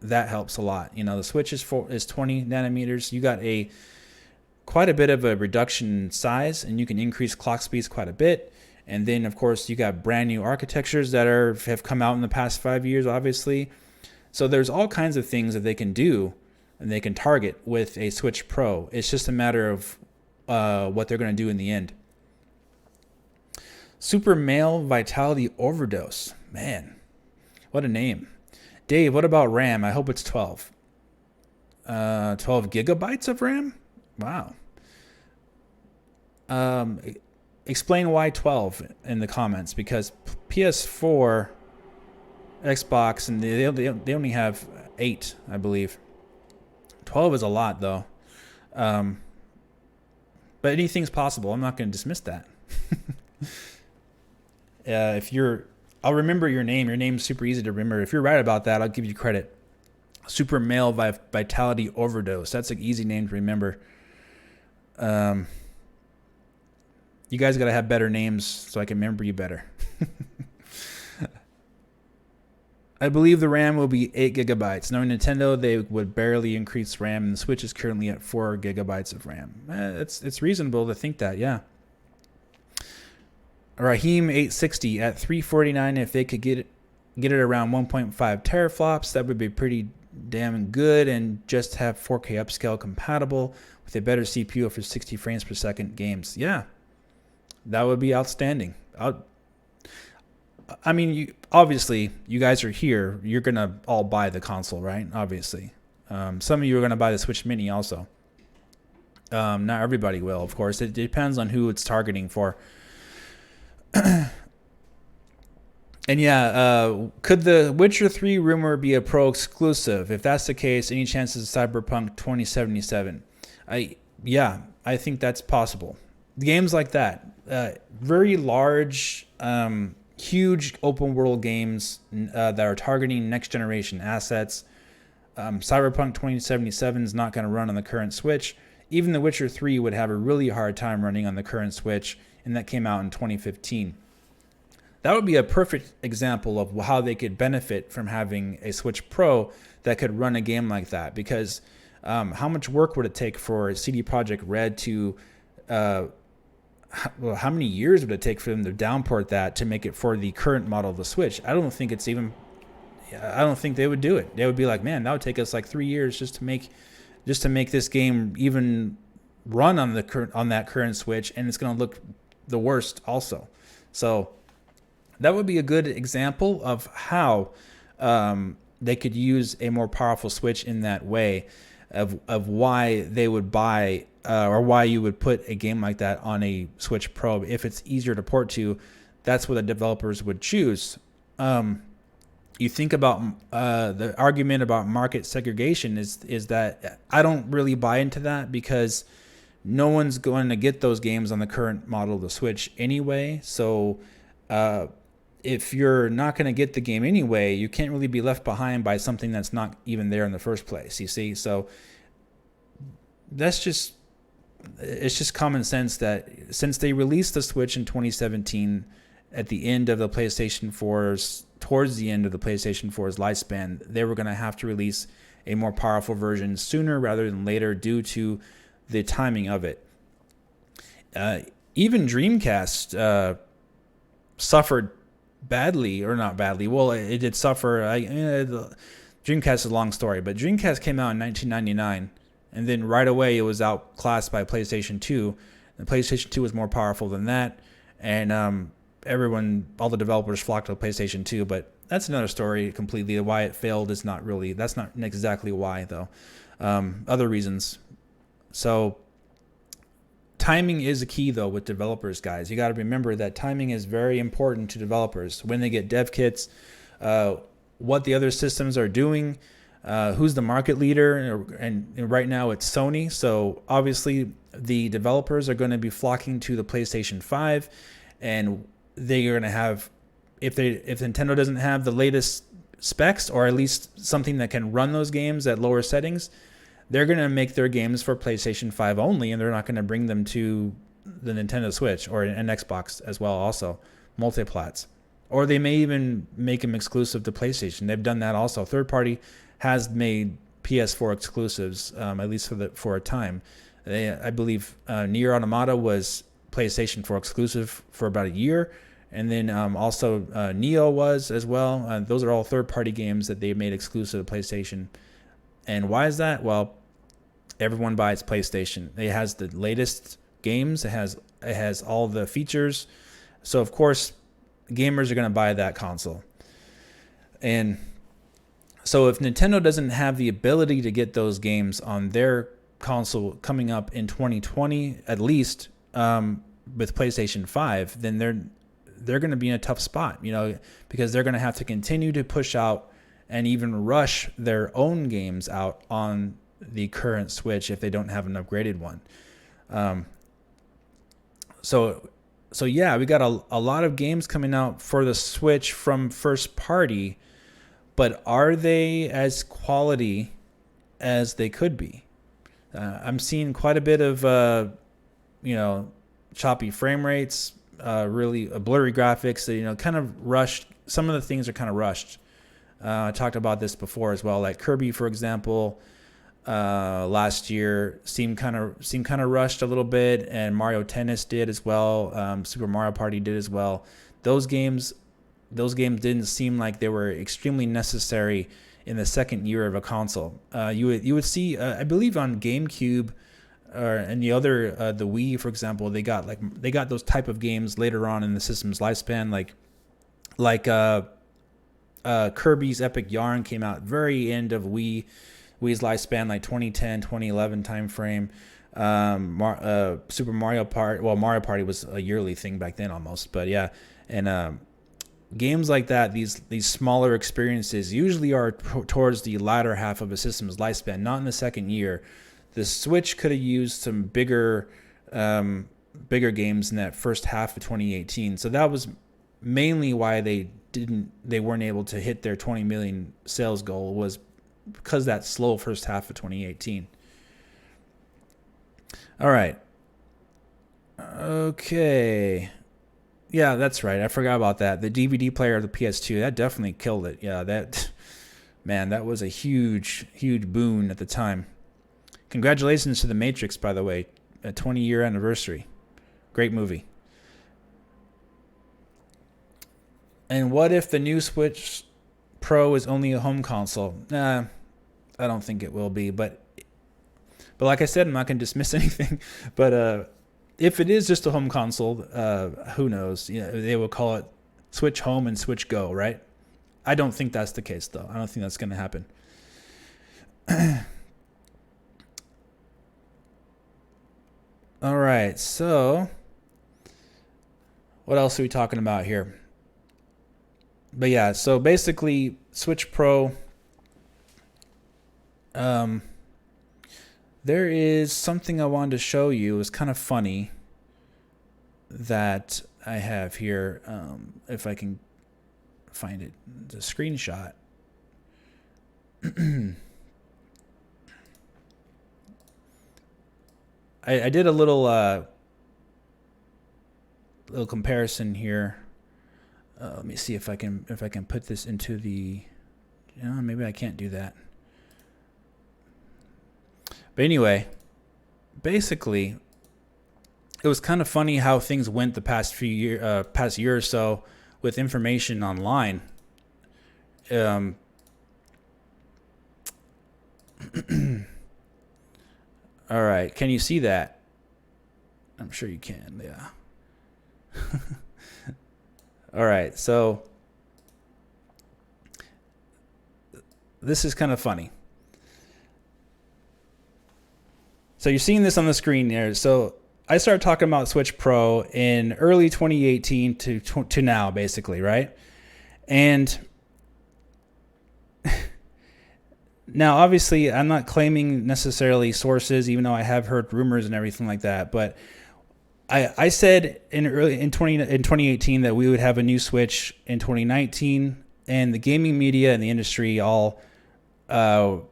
that helps a lot. You know, the Switch is 20 nanometers. You got quite a bit of a reduction in size, and you can increase clock speeds quite a bit. And then, of course, you got brand new architectures that have come out in the past 5 years, obviously. So there's all kinds of things that they can do and they can target with a Switch Pro. It's just a matter of what they're going to do in the end. Super Male Vitality Overdose. Man, what a name. Dave, what about RAM? I hope it's 12. 12 gigabytes of RAM? Wow. Explain why 12 in the comments, because PS4, Xbox, and they only have 8, I believe. 12 is a lot, though. But anything's possible. I'm not going to dismiss that. I'll remember your name. Your name's super easy to remember. If you're right about that, I'll give you credit. Super Male Vitality Overdose. That's an easy name to remember. You guys got to have better names so I can remember you better. I believe the RAM will be 8 gigabytes. Knowing Nintendo, they would barely increase RAM, and the Switch is currently at 4 gigabytes of RAM. It's reasonable to think that, yeah. Raheem 860 at 349. If they could get it around 1.5 teraflops, that would be pretty damn good, and just have 4K upscale compatible with a better CPU for 60 frames per second games. Yeah, that would be outstanding. I mean, obviously, you guys are here. You're going to all buy the console, right? Obviously. Some of you are going to buy the Switch Mini also. Not everybody will, of course. It depends on who it's targeting for. And yeah, could the Witcher 3 rumor be a Pro exclusive? If that's the case, any chances of Cyberpunk 2077? I think that's possible. Games like that, very large, huge open world games that are targeting next generation assets. Cyberpunk 2077 is not going to run on the current Switch. Even The Witcher 3 would have a really hard time running on the current Switch, and that came out in 2015. That would be a perfect example of how they could benefit from having a Switch Pro that could run a game like that. Because how much work would it take for CD Projekt Red to... how many years would it take for them to downport that to make it for the current model of the Switch? I don't think they would do it. They would be like, man, that would take us like 3 years just to make this game even run on that current Switch, and it's going to look the worst also. So that would be a good example of how they could use a more powerful Switch in that way, of why they would buy or why you would put a game like that on a Switch Pro. If it's easier to port to, that's what the developers would choose. you think about the argument about market segregation is that I don't really buy into that, because no one's going to get those games on the current model of the Switch anyway. So if you're not going to get the game anyway, you can't really be left behind by something that's not even there in the first place, you see? So it's just common sense that since they released the Switch in 2017 at the end of the PlayStation 4's, towards the end of the PlayStation 4's lifespan, they were going to have to release a more powerful version sooner rather than later due to the timing of it. Even Dreamcast suffered badly, or not badly. Well, it did suffer. Dreamcast is a long story, but Dreamcast came out in 1999, and then right away it was outclassed by PlayStation 2. The PlayStation 2 was more powerful than that, and all the developers flocked to PlayStation 2. But that's another story completely. Why it failed is not really. That's not exactly why, though. Other reasons. So timing is a key, though, with developers, guys. You got to remember that timing is very important to developers. When they get dev kits, what the other systems are doing, who's the market leader, and right now it's Sony. So obviously the developers are going to be flocking to the PlayStation 5, and they're going to have, if Nintendo doesn't have the latest specs, or at least something that can run those games at lower settings, they're going to make their games for PlayStation 5 only, and they're not going to bring them to the Nintendo Switch or an Xbox as well, also multiplats. Or they may even make them exclusive to PlayStation. They've done that also. Third party has made PS4 exclusives, at least for a time. I believe Nier Automata was PlayStation 4 exclusive for about a year, and then also Neo was as well. Those are all third party games that they made exclusive to PlayStation. And why is that? Well, everyone buys PlayStation. It has the latest games. It has all the features. So of course, gamers are going to buy that console. And so if Nintendo doesn't have the ability to get those games on their console coming up in 2020, at least with PlayStation 5, then they're going to be in a tough spot, because they're going to have to continue to push out and even rush their own games out on the current Switch if they don't have an upgraded one. So yeah, we got a lot of games coming out for the Switch from first party, but are they as quality as they could be? I'm seeing quite a bit of, choppy frame rates, really blurry graphics, kind of rushed. Some of the things are kind of rushed. I talked about this before as well. Like Kirby, for example, last year seemed kind of rushed a little bit, and Mario Tennis did as well. Super Mario Party did as well. Those games didn't seem like they were extremely necessary in the second year of a console. You would see, I believe, on GameCube and the other the Wii, for example, they got those type of games later on in the system's lifespan, like Kirby's Epic Yarn came out very end of Wii's lifespan, like 2010, 2011 time frame. Super Mario Party, Mario Party was a yearly thing back then almost, but yeah. And games like that, these smaller experiences usually are towards the latter half of a system's lifespan, not in the second year. The Switch could have used some bigger games in that first half of 2018. So that was mainly why they weren't able to hit their 20 million sales goal, was because that slow first half of 2018. All right. Okay. Yeah, that's right. I forgot about that. The DVD player of the PS2, that definitely killed it. Yeah, that was a huge boon at the time. Congratulations to The Matrix, by the way, a 20-year anniversary. Great movie. And what if the new Switch Pro is only a home console? I don't think it will be. But like I said, I'm not going to dismiss anything. But if it is just a home console, who knows? They will call it Switch Home and Switch Go, right? I don't think that's the case, though. I don't think that's going to happen. All right, so what else are we talking about here? But yeah, so basically Switch Pro, there is something I wanted to show you. It's kind of funny that I have here. If I can find it, it's a screenshot. I did a little comparison here. Let me see if I can put this into the. Maybe I can't do that. But anyway, basically, it was kind of funny how things went the past year or so with information online. All right, can you see that? I'm sure you can. Yeah. All right, so this is kind of funny. So you're seeing this on the screen there. So I started talking about Switch Pro in early 2018 to now, basically, right? And now, obviously, I'm not claiming necessarily sources, even though I have heard rumors and everything like that. But I said in 2018 that we would have a new Switch in 2019, and the gaming media and the industry all, for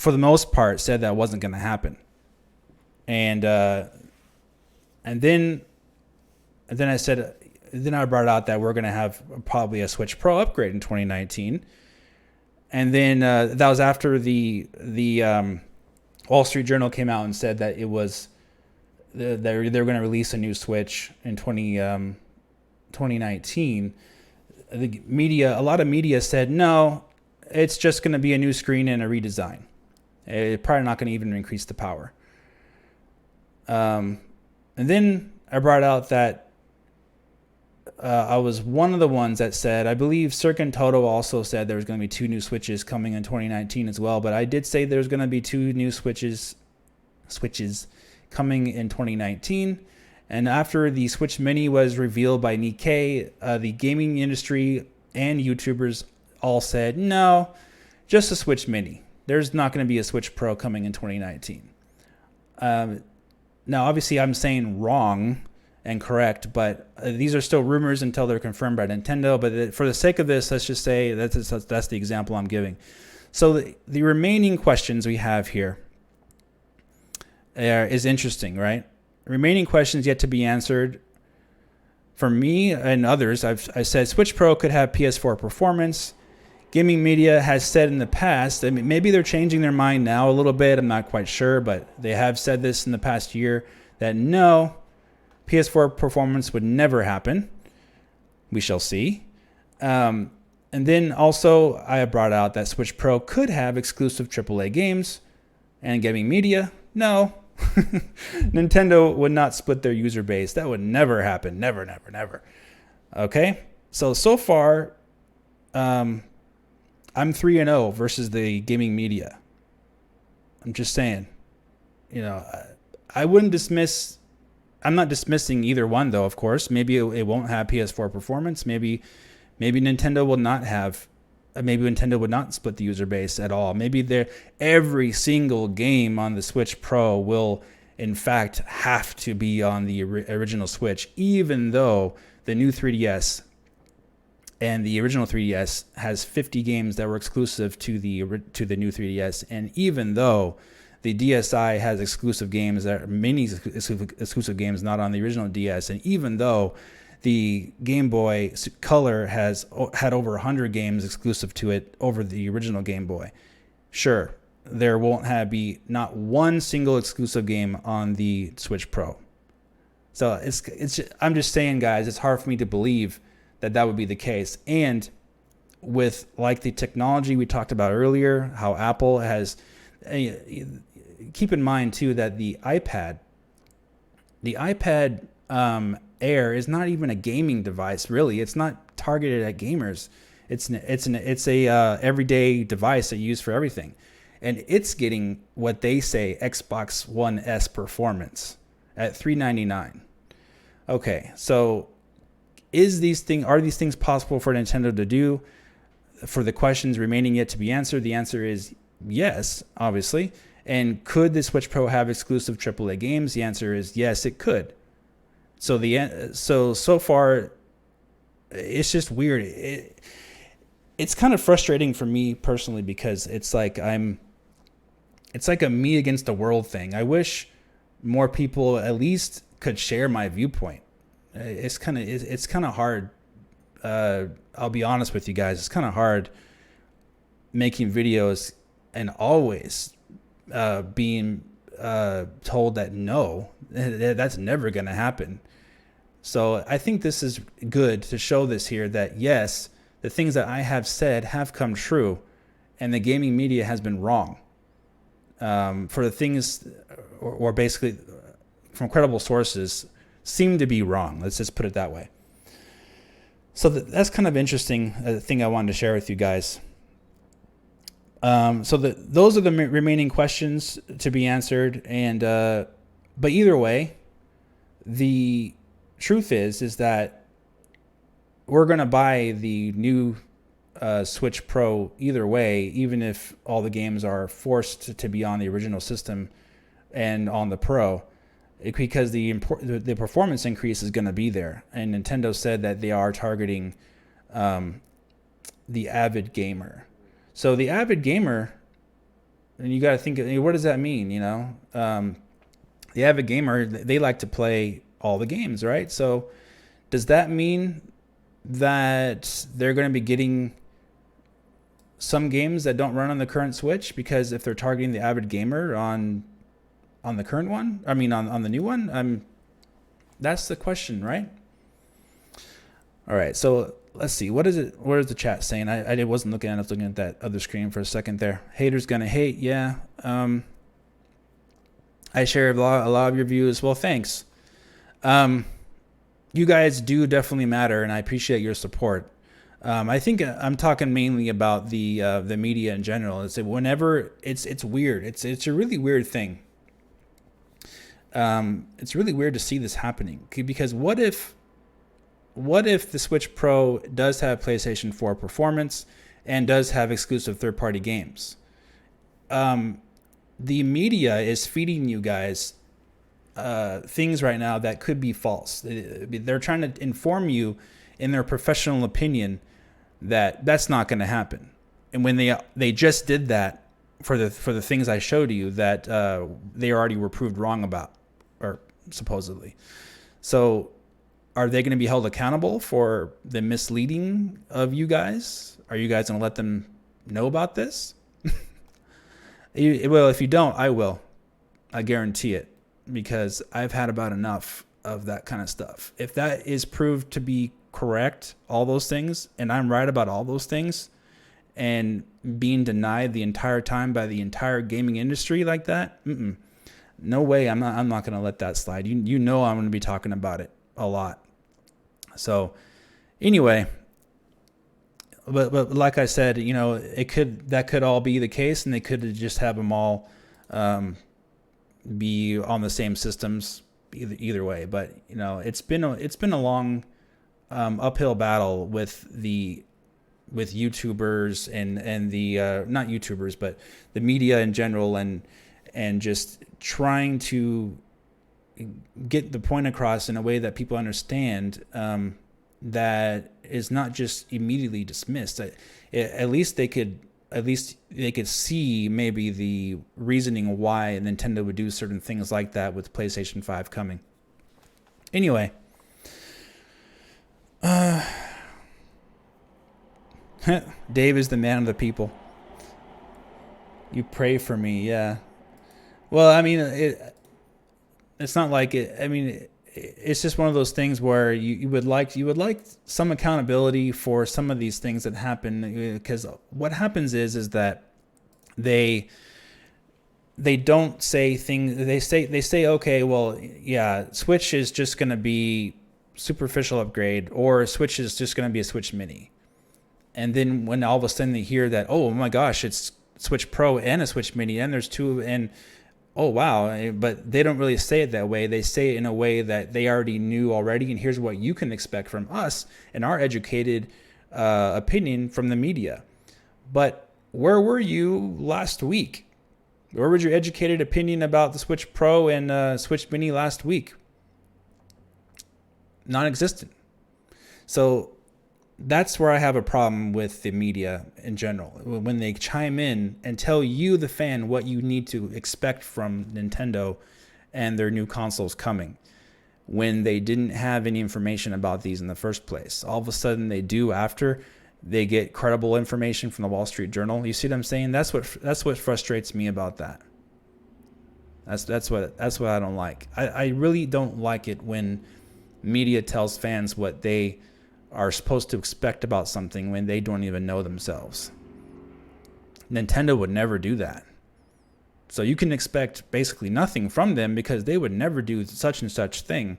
the most part, said that wasn't going to happen. And then I brought out that we're going to have probably a Switch Pro upgrade in 2019. And then that was after the Wall Street Journal came out and said that it was they're going to release a new Switch in 2019. The media, a lot of media said no, it's just going to be a new screen and a redesign. It's probably not going to even increase the power. And then I brought out that I was one of the ones that said, I believe Circuit Toto also said there was going to be 2 new Switches coming in 2019 as well. But I did say there's going to be 2 new Switches coming in 2019. And after the Switch Mini was revealed by Nikkei, the gaming industry and YouTubers all said, no, just a Switch Mini. There's not going to be a Switch Pro coming in 2019. Now, obviously, I'm saying wrong and correct, but these are still rumors until they're confirmed by Nintendo. But for the sake of this, let's just say that's the example I'm giving. So the remaining questions we have here is interesting, right? Remaining questions yet to be answered. For me and others, I said Switch Pro could have PS4 performance. Gaming media has said in the past, I mean, maybe they're changing their mind now a little bit, I'm not quite sure, but they have said this in the past year, that no, PS4 performance would never happen. We shall see. And then also, I brought out that Switch Pro could have exclusive AAA games. And gaming media, no. Nintendo would not split their user base. That would never happen. Never, never, never. Okay? So far, I'm 3-0 versus the gaming media. I'm just saying. I wouldn't dismiss. I'm not dismissing either one, though, of course. Maybe it won't have PS4 performance. Maybe Nintendo will not have. Maybe Nintendo would not split the user base at all. Maybe every single game on the Switch Pro will, in fact, have to be on the original Switch, even though the new 3DS and the original 3DS has 50 games that were exclusive to the new 3DS, and even though the DSi has exclusive games that are many exclusive games not on the original DS, and even though the Game Boy Color had over 100 games exclusive to it over the original Game Boy, sure, there won't be not one single exclusive game on the Switch Pro. So I'm just saying, guys, it's hard for me to believe that would be the case. And with like the technology we talked about earlier, how Apple has, keep in mind too that the iPad Air is not even a gaming device, really. It's not targeted at gamers. It's a everyday device that you use for everything, and it's getting what they say Xbox One S performance at $399. Okay, so are these things possible for Nintendo to do? for the questions remaining yet to be answered, the answer is yes, obviously. And could the Switch Pro have exclusive AAA games? The answer is yes, it could. So far, it's just weird. It's kind of frustrating for me personally because it's like a me against the world thing. I wish more people at least could share my viewpoint. It's kind of hard. I'll be honest with you guys. It's kind of hard making videos and always being told that no, that's never going to happen. So I think this is good to show this here that yes, the things that I have said have come true, and the gaming media has been wrong. For the things, or basically from credible sources, seem to be wrong. Let's just put it that way. So that's kind of interesting thing I wanted to share with you guys. Those are the remaining questions to be answered, and but either way, the truth is that we're going to buy the new Switch Pro either way, even if all the games are forced to be on the original system and on the Pro, because the performance increase is going to be there. And Nintendo said that they are targeting the avid gamer. So the avid gamer, and you got to think, what does that mean? You know, the avid gamer, they like to play all the games, right? So does that mean that they're going to be getting some games that don't run on the current Switch? Because if they're targeting the avid gamer on the current one, I mean on the new one, that's the question, right? All right, so let's see. What is the chat saying? I wasn't looking at it. I was looking at that other screen for a second there. Haters gonna hate. Yeah. I share a lot of your views. Well, thanks. You guys do definitely matter, and I appreciate your support. I think I'm talking mainly about the media in general. It's whenever it's weird. It's a really weird thing. It's really weird to see this happening, because what if the Switch Pro does have PlayStation 4 performance and does have exclusive third-party games? The media is feeding you guys things right now that could be false. They're trying to inform you in their professional opinion that that's not going to happen. And when they just did that for the things I showed you that they already were proved wrong about, or supposedly. So are they going to be held accountable for the misleading of you guys? Are you guys going to let them know about this? Well, if you don't, I will. I guarantee it, because I've had about enough of that kind of stuff. If that is proved to be correct, all those things, and I'm right about all those things, and being denied the entire time by the entire gaming industry like that, no way. I'm not going to let that slide. You know I'm going to be talking about it a lot. So anyway, but like I said, you know, that could all be the case, and they could just have them all be on the same systems either way. But you know, it's been a long uphill battle with YouTubers and the not YouTubers, but the media in general, and just trying to get the point across in a way that people understand, that is not just immediately dismissed. At least they could see maybe the reasoning why Nintendo would do certain things like that with PlayStation 5 coming. Anyway, Dave is the man of the people. You pray for me, yeah. Well, I mean, it's not like it. I mean, it's just one of those things where you would like some accountability for some of these things that happen, because what happens is that they don't say things. They say okay, well, yeah, Switch is just going to be superficial upgrade, or Switch is just going to be a Switch Mini. And then when all of a sudden they hear that, oh my gosh, it's Switch Pro and a Switch Mini, and there's two, and oh wow, but they don't really say it that way. They say it in a way that they already knew already, and here's what you can expect from us and our educated opinion from the media. But where were you last week? Where was your educated opinion about the Switch Pro and Switch Mini last week? Non-existent. So that's where I have a problem with the media in general. When they chime in and tell you, the fan, what you need to expect from Nintendo and their new consoles coming, when they didn't have any information about these in the first place. All of a sudden they do after they get credible information from the Wall Street Journal. You see what I'm saying? That's what frustrates me about that. That's what I don't like. I really don't like it when media tells fans what they are supposed to expect about something when they don't even know themselves. Nintendo would never do that. So you can expect basically nothing from them because they would never do such and such thing.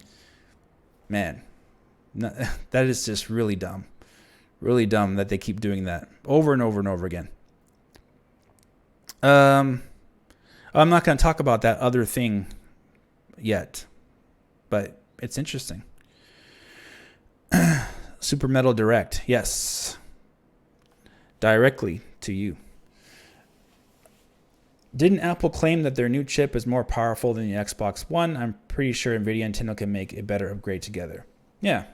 Man, that is just really dumb. Really dumb that they keep doing that over and over and over again. I'm not going to talk about that other thing yet, but it's interesting. Super Metal Direct. Yes. Directly to you. Didn't Apple claim that their new chip is more powerful than the Xbox One? I'm pretty sure Nvidia and Nintendo can make a better upgrade together. Yeah.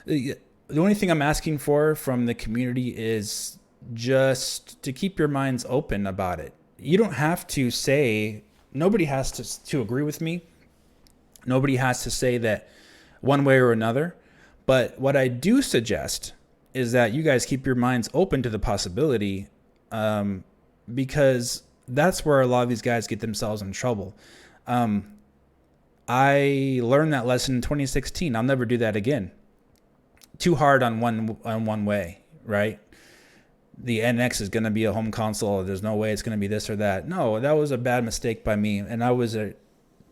The only thing I'm asking for from the community is just to keep your minds open about it. You don't have to say, nobody has to agree with me. Nobody has to say that one way or another. But what I do suggest is that you guys keep your minds open to the possibility, because that's where a lot of these guys get themselves in trouble. I learned that lesson in 2016. I'll never do that again. Too hard on one way, right? The NX is going to be a home console. There's no way it's going to be this or that. No, that was a bad mistake by me, and I was a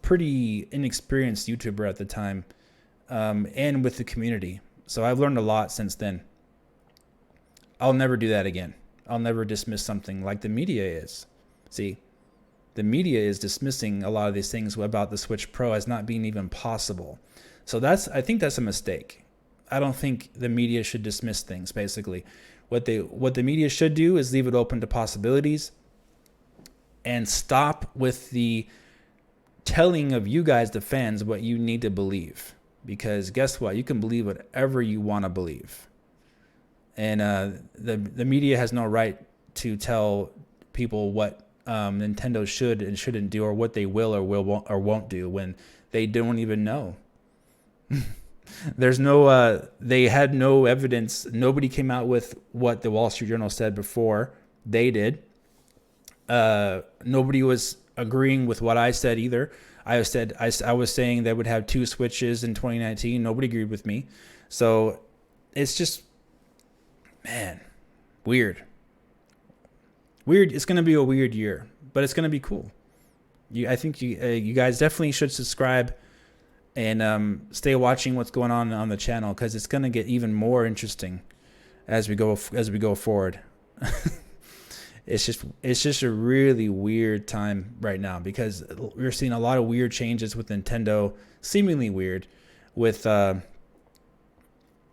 pretty inexperienced YouTuber at the time. And with the community. So I've learned a lot since then. I'll never do that again. I'll never dismiss something like the media is. See, the media is dismissing a lot of these things about the Switch Pro as not being even possible. So I think that's a mistake. I don't think the media should dismiss things, basically. What the media should do is leave it open to possibilities and stop with the telling of you guys, the fans, what you need to believe. Because guess what? You can believe whatever you want to believe. And the media has no right to tell people what Nintendo should and shouldn't do, or what they will or won't do when they don't even know. There's no, they had no evidence. Nobody came out with what the Wall Street Journal said before they did. Nobody was agreeing with what I said either. I was saying they would have 2 Switches in 2019. Nobody agreed with me. So it's just, man, weird. It's going to be a weird year, but it's going to be cool. I think you guys definitely should subscribe and stay watching what's going on the channel, because it's going to get even more interesting as we go forward. It's just a really weird time right now, because we're seeing a lot of weird changes with Nintendo, seemingly weird, with how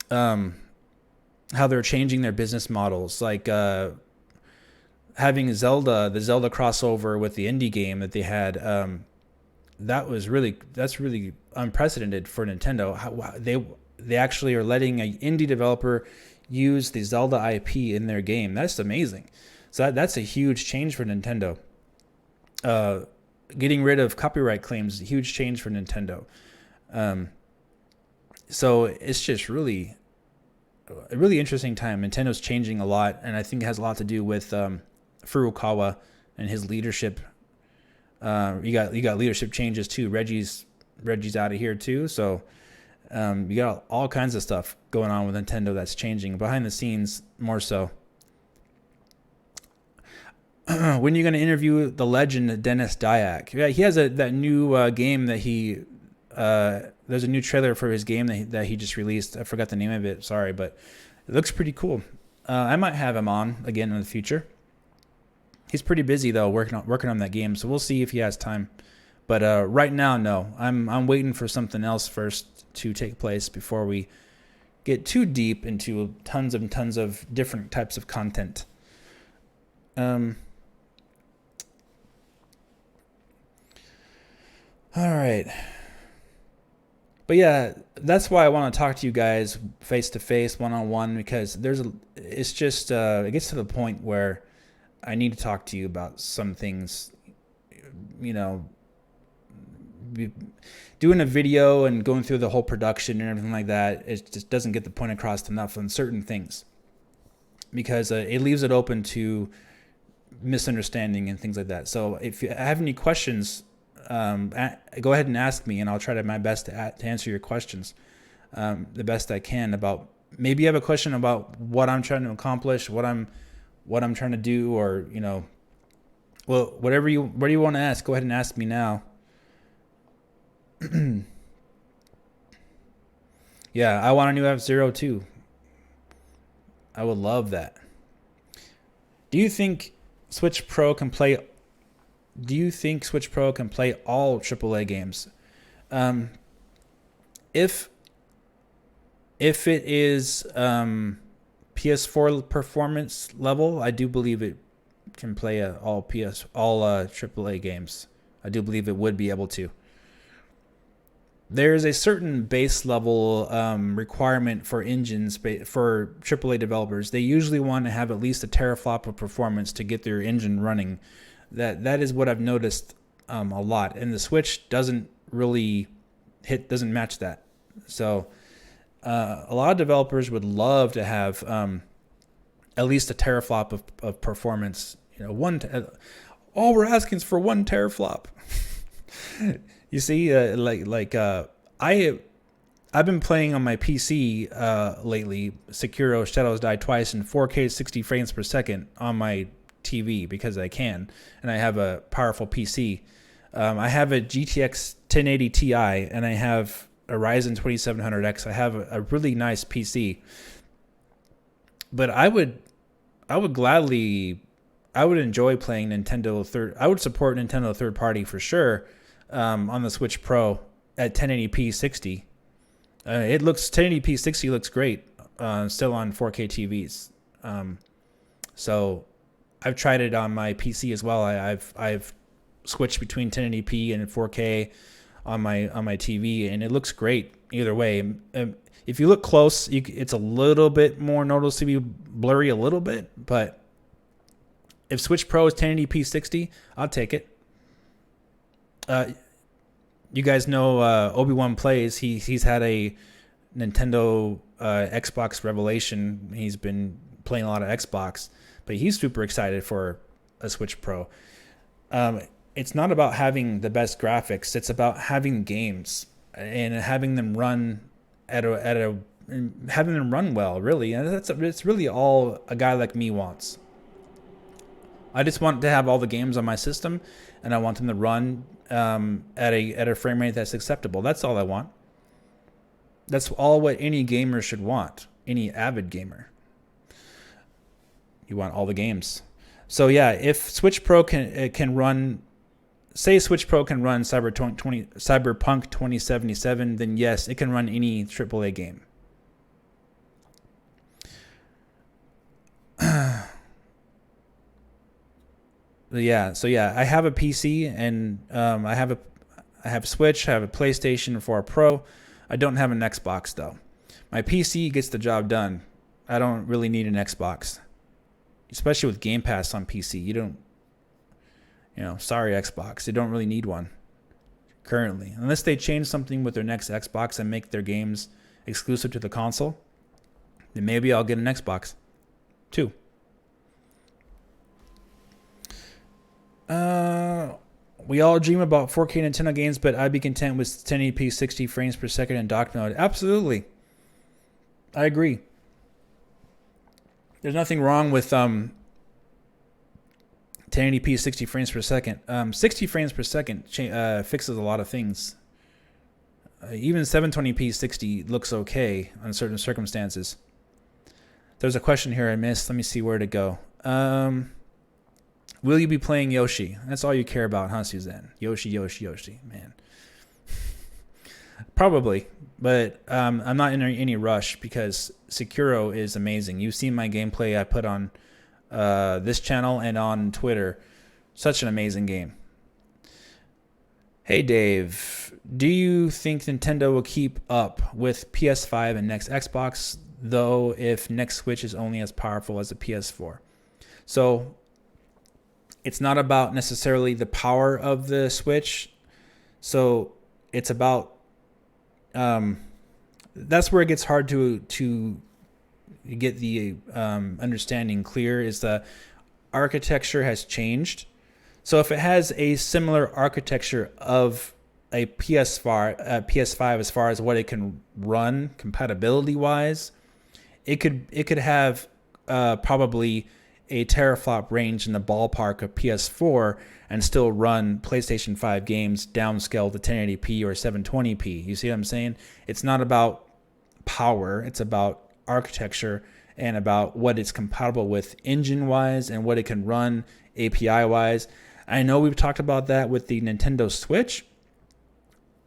they're changing their business models, like having the Zelda crossover with the indie game that they had. That's really unprecedented for Nintendo. How they actually are letting an indie developer use the Zelda IP in their game. That's amazing. So that's a huge change for Nintendo. Getting rid of copyright claims is a huge change for Nintendo. So it's just really a really interesting time. Nintendo's changing a lot, and I think it has a lot to do with Furukawa and his leadership. You got leadership changes too. Reggie's out of here too. So you got all kinds of stuff going on with Nintendo that's changing behind the scenes more so. When are you going to interview the legend Dennis Dyack? Yeah, he has that new game that he. There's a new trailer for his game that he just released. I forgot the name of it. Sorry, but it looks pretty cool. I might have him on again in the future. He's pretty busy though, working on that game. So we'll see if he has time. But right now, no. I'm waiting for something else first to take place before we get too deep into tons and tons of different types of content. All right. But yeah, that's why I want to talk to you guys face to face, one on one, because it's just it gets to the point where I need to talk to you about some things. You know, doing a video and going through the whole production and everything like that, it just doesn't get the point across enough on certain things, because it leaves it open to misunderstanding and things like that. So if you have any questions, go ahead and ask me, and I'll try my best to answer your questions the best I can. About, maybe you have a question about what I'm trying to accomplish, what I'm trying to do, or well, whatever you want to ask, go ahead and ask me now. Yeah, I want a new F-Zero too. I would love that. Do you think Switch Pro can play all AAA games? If it is PS4 performance level, I do believe it can play all AAA games. I do believe it would be able to. There's a certain base level requirement for engines for AAA developers. They usually want to have at least a teraflop of performance to get their engine running. That is what I've noticed a lot, and the Switch doesn't match that. So a lot of developers would love to have at least a teraflop of performance. All we're asking is for 1 teraflop. You see, I've been playing on my PC lately, Sekiro Shadows Die Twice in 4K 60 frames per second on my TV because I can, and I have a powerful PC. I have a GTX 1080 Ti, and I have a Ryzen 2700X. I have a really nice PC. But I would enjoy playing Nintendo I would support Nintendo third party for sure. On the Switch Pro at 1080p 60. 1080p 60 looks great still on 4K TVs. So I've tried it on my PC as well. I've switched between 1080p and 4K on my TV, and it looks great either way. If you look close, it's a little bit more noticeably blurry a little bit, but if Switch Pro is 1080p 60, I'll take it. You guys know Obi-Wan Plays. He's had a Nintendo Xbox revelation. He's been playing a lot of Xbox, but he's super excited for a Switch Pro. It's not about having the best graphics. It's about having games and having them run having them run well. Really, and it's really all a guy like me wants. I just want to have all the games on my system, and I want them to run at a frame rate that's acceptable. That's all I want. That's all what any gamer should want. Any avid gamer. You want all the games. So yeah, if Switch Pro can run, say Switch Pro can run Cyberpunk 2077, then yes, it can run any AAA game. So I have a PC, and I have Switch, I have a PlayStation 4 Pro. I don't have an Xbox though. My PC gets the job done. I don't really need an Xbox, especially with Game Pass on PC. You don't, sorry Xbox, you don't really need one currently, unless they change something with their next Xbox and make their games exclusive to the console. Then maybe I'll get an Xbox too. We all dream about 4K Nintendo games, but I'd be content with 1080p 60 frames per second in dock mode. Absolutely. I agree. There's nothing wrong with 1080p 60 frames per second. 60 frames per second fixes a lot of things. Even 720p 60 looks okay on certain circumstances. There's a question here I missed. Let me see where to go. Will you be playing Yoshi? That's all you care about, huh, Suzanne? Yoshi, man. Probably, but I'm not in any rush because Sekiro is amazing. You've seen my gameplay I put on this channel and on Twitter. Such an amazing game. Hey Dave, do you think Nintendo will keep up with PS5 and next Xbox, though, if next Switch is only as powerful as the PS4? So it's not about necessarily the power of the Switch. So it's about that's where it gets hard to get the understanding clear, is the architecture has changed. So if it has a similar architecture of a PS5 as far as what it can run compatibility wise, it could have probably a teraflop range in the ballpark of PS4 and still run PlayStation 5 games downscaled to 1080p or 720p. You see what I'm saying? It's not about power, it's about architecture and about what it's compatible with engine wise and what it can run API wise. I know we've talked about that with the Nintendo Switch,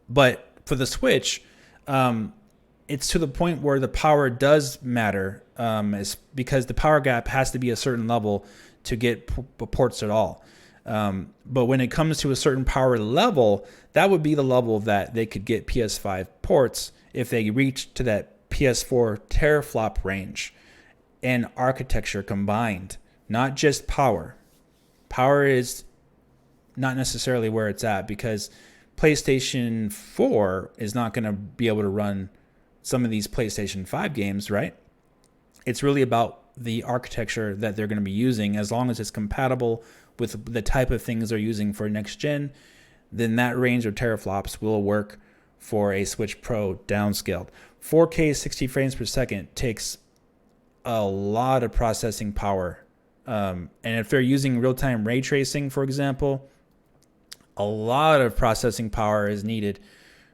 but for the Switch, it's to the point where the power does matter, is because the power gap has to be a certain level to get ports at all. But when it comes to a certain power level, that would be the level that they could get PS5 ports if they reach to that PS4 teraflop range and architecture combined, not just power. Power is not necessarily where it's at, because PlayStation 4 is not going to be able to run some of these PlayStation 5 games, right? It's really about the architecture that they're going to be using. As long as it's compatible with the type of things they're using for next gen, then that range of teraflops will work for a Switch Pro downscaled. 4K 60 frames per second takes a lot of processing power. And if they're using real-time ray tracing, for example, a lot of processing power is needed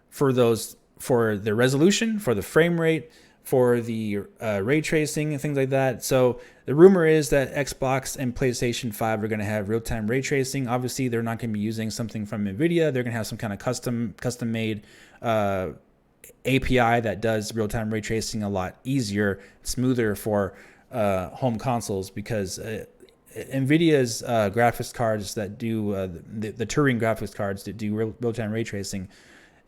for the resolution, for the frame rate, for the ray tracing and things like that. So the rumor is that Xbox and PlayStation 5 are going to have real-time ray tracing. Obviously, they're not going to be using something from NVIDIA. They're going to have some kind of custom-made API that does real-time ray tracing a lot easier, smoother for home consoles, because NVIDIA's graphics cards that do the Turing graphics cards that do real-time ray tracing,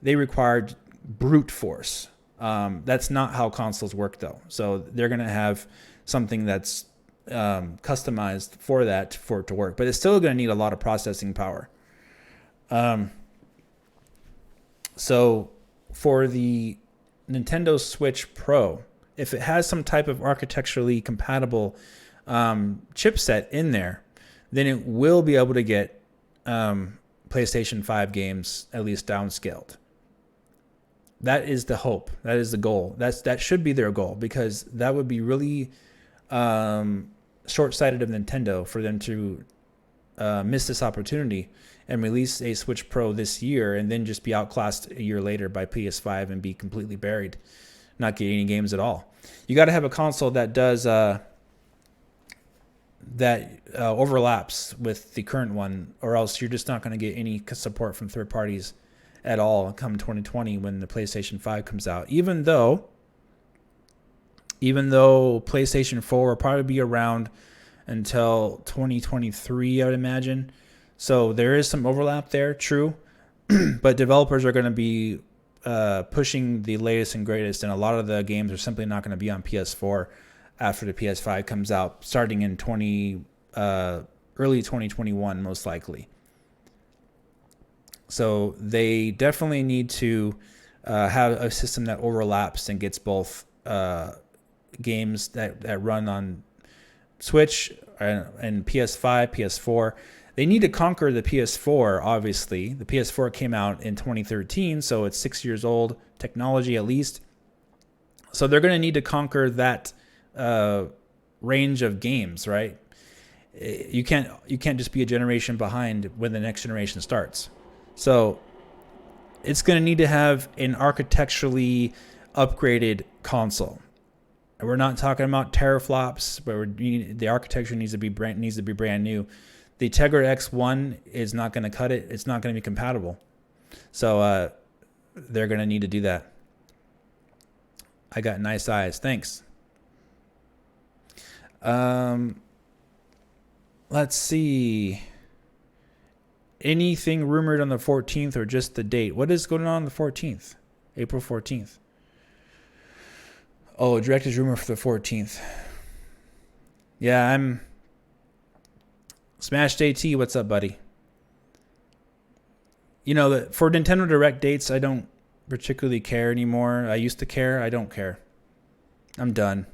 they required brute force. That's not how consoles work, though. So they're going to have something that's customized for that for it to work, but it's still going to need a lot of processing power. So for the Nintendo Switch Pro, if it has some type of architecturally compatible chipset in there, then it will be able to get PlayStation 5 games at least downscaled. That is the hope. That is the goal. That should be their goal, because that would be really short-sighted of Nintendo for them to miss this opportunity and release a Switch Pro this year and then just be outclassed a year later by PS5 and be completely buried, not get any games at all. You got to have a console that does overlaps with the current one, or else you're just not going to get any support from third parties at all come 2020 when the PlayStation 5 comes out. Even though PlayStation 4 will probably be around until 2023, I would imagine. So there is some overlap there, true. But developers are going to be pushing the latest and greatest, and a lot of the games are simply not going to be on PS4 after the PS5 comes out, starting in early 2021, most likely. So they definitely need to have a system that overlaps and gets both games that run on Switch and PS5, PS4. They need to conquer the PS4, obviously. The PS4 came out in 2013, so it's 6 years old, technology at least. So they're going to need to conquer that range of games, right? You can't just be a generation behind when the next generation starts. So it's going to need to have an architecturally upgraded console. And we're not talking about teraflops, but the architecture needs to be brand new. The Tegra X1 is not going to cut it. It's not going to be compatible. So they're going to need to do that. I got nice eyes. Thanks. Let's see. Anything rumored on the 14th or just the date? What is going on the 14th? April 14th. Oh, direct is rumored for the 14th. Yeah, I'm... Smashed AT, what's up, buddy? You know, for Nintendo Direct dates, I don't particularly care anymore. I used to care. I don't care. I'm done.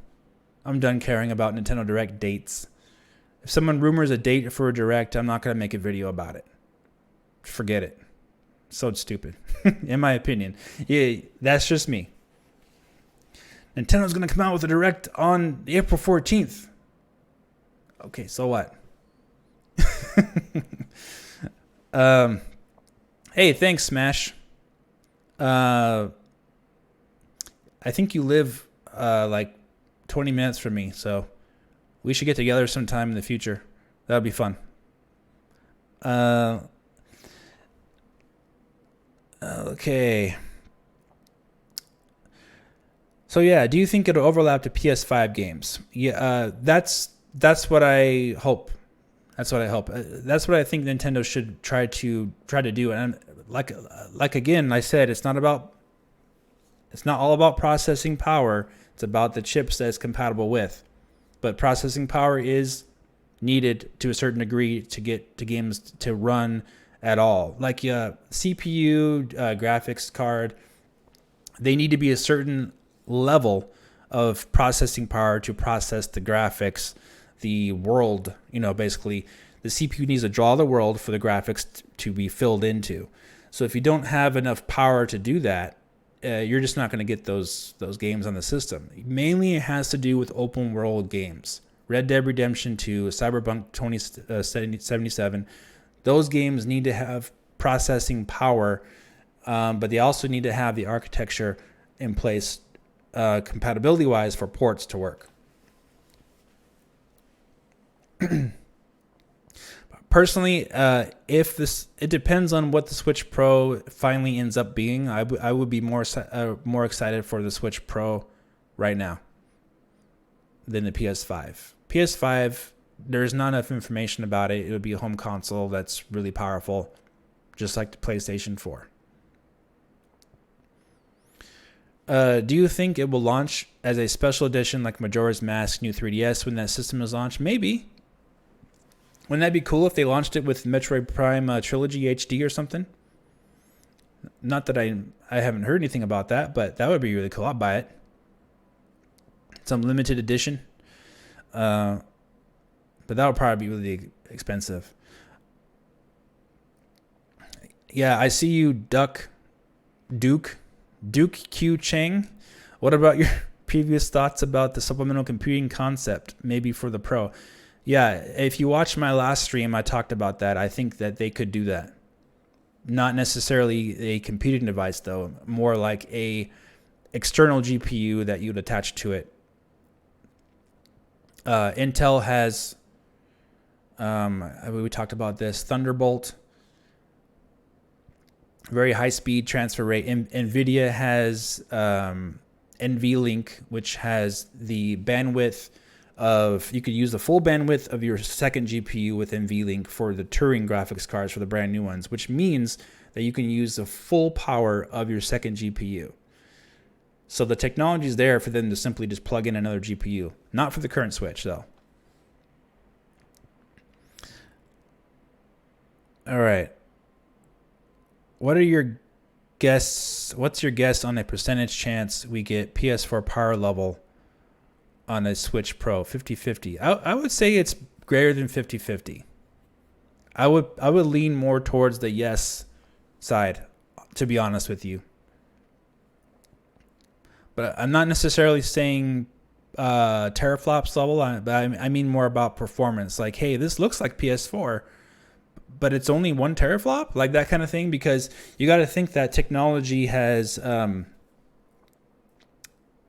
I'm done caring about Nintendo Direct dates. If someone rumors a date for a Direct, I'm not going to make a video about it. Forget it. So stupid, in my opinion. Yeah, that's just me. Nintendo's going to come out with a Direct on April 14th. Okay, so what? Hey, thanks, Smash. I think you live like 20 minutes from me, so we should get together sometime in the future. That would be fun. Okay. So yeah, do you think it'll overlap to PS5 games? Yeah, that's what I hope. That's what I hope. That's what I think Nintendo should try to do. And like again, I said, it's not all about processing power. It's about the chips that it's compatible with. But processing power is needed to a certain degree to get to games to run at all. Like CPU, graphics card, they need to be a certain level of processing power to process the graphics, the world, basically the CPU needs to draw the world for the graphics to be filled into. So if you don't have enough power to do that, you're just not going to get those games on the system. Mainly it has to do with open world games. Red Dead Redemption 2, Cyberpunk 2077, those games need to have processing power, but they also need to have the architecture in place compatibility-wise for ports to work. Personally, it depends on what the Switch Pro finally ends up being. I would be more excited for the Switch Pro right now than the PS5. PS5, there's not enough information about it. It would be a home console that's really powerful, just like the PlayStation 4. Do you think it will launch as a special edition like Majora's Mask New 3DS when that system is launched? Maybe. Wouldn't that be cool if they launched it with Metroid Prime Trilogy HD or something? Not that I haven't heard anything about that, but that would be really cool. I'll buy it. Some limited edition. But that would probably be really expensive. Yeah, I see you, Duke Q Chang. What about your previous thoughts about the supplemental computing concept, maybe for the Pro? Yeah, if you watched my last stream, I talked about that. I think that they could do that. Not necessarily a computing device, though. More like a external GPU that you'd attach to it. Intel has, we talked about this, Thunderbolt. Very high speed transfer rate. NVIDIA has NVLink, which has the bandwidth of, you could use the full bandwidth of your second GPU with NVLink for the Turing graphics cards for the brand new ones, which means that you can use the full power of your second GPU. So the technology is there for them to simply just plug in another GPU. Not for the current Switch, though. All right. What's your guess on a percentage chance we get PS4 power level on a Switch Pro? 50-50. I would say it's greater than 50-50. I would lean more towards the yes side, to be honest with you. But I'm not necessarily saying teraflops level. I mean more about performance. Like, hey, this looks like PS4, but it's only 1 teraflop, like that kind of thing. Because you got to think that technology has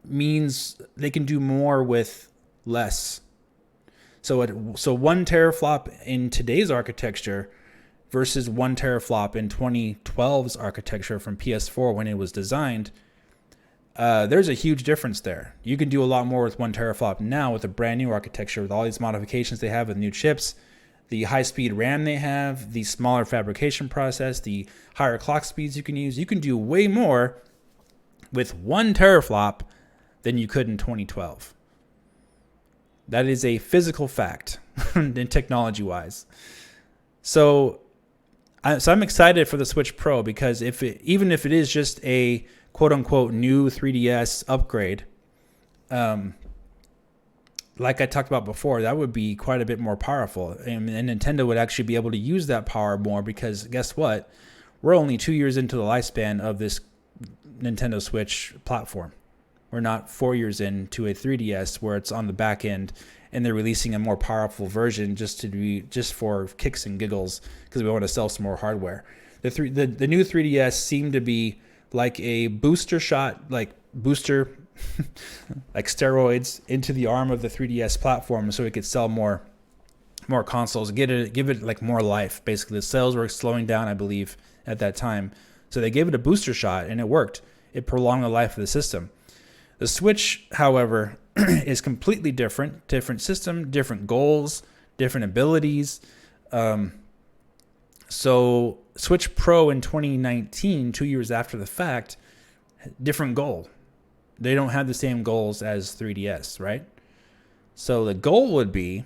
means they can do more with less. So 1 teraflop in today's architecture versus 1 teraflop in 2012's architecture from PS4 when it was designed. There's a huge difference there. You can do a lot more with 1 teraflop now with a brand new architecture with all these modifications they have with new chips. the high-speed RAM they have, the smaller fabrication process, the higher clock speeds you can use. You can do way more with 1 teraflop than you could in 2012. That is a physical fact, in technology-wise. So I'm excited for the Switch Pro, because even if it is just a quote-unquote new 3DS upgrade, like I talked about before, that would be quite a bit more powerful. And Nintendo would actually be able to use that power more, because guess what? We're only 2 years into the lifespan of this Nintendo Switch platform. We're not 4 years into a 3DS where it's on the back end and they're releasing a more powerful version just for kicks and giggles, because we want to sell some more hardware. The new 3DS seemed to be like a booster shot, like steroids into the arm of the 3DS platform, so it could sell more consoles, give it like more life. Basically, the sales were slowing down, I believe, at that time, so they gave it a booster shot, and it worked. It prolonged the life of the system. The Switch, however, is completely different system, different goals, different abilities. So Switch Pro in 2019, 2 years after the fact, different goal. They don't have the same goals as 3DS, right? So the goal would be,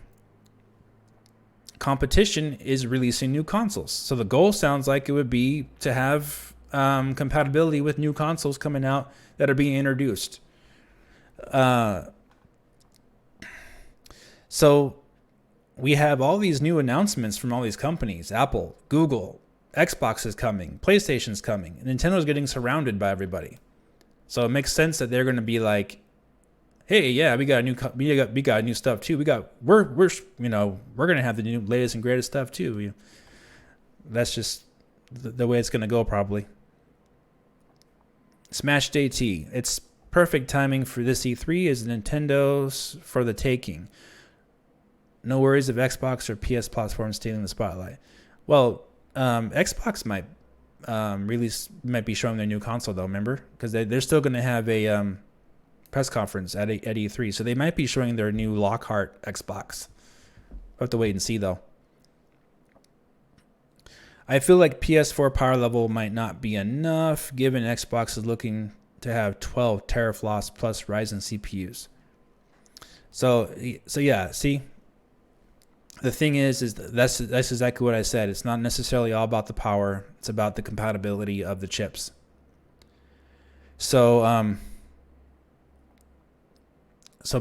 competition is releasing new consoles. So the goal sounds like it would be to have compatibility with new consoles coming out that are being introduced. So we have all these new announcements from all these companies: Apple, Google, Xbox is coming, PlayStation's coming, Nintendo's getting surrounded by everybody. So it makes sense that they're going to be like, "Hey, yeah, we got new stuff too. We're going to have the new latest and greatest stuff too." That's just the way it's going to go, probably. Smash Day T. It's perfect timing for this E3 is Nintendo's for the taking. No worries if Xbox or PS platforms stealing the spotlight. Well, Xbox might be showing their new console though. Remember, because they're still going to have a press conference at E3, so they might be showing their new Lockhart Xbox. We'll have to wait and see though. I feel like PS4 power level might not be enough, given Xbox is looking to have 12 teraflops plus Ryzen CPUs. So yeah, see. The thing is that's exactly what I said. It's not necessarily all about the power. It's about the compatibility of the chips. So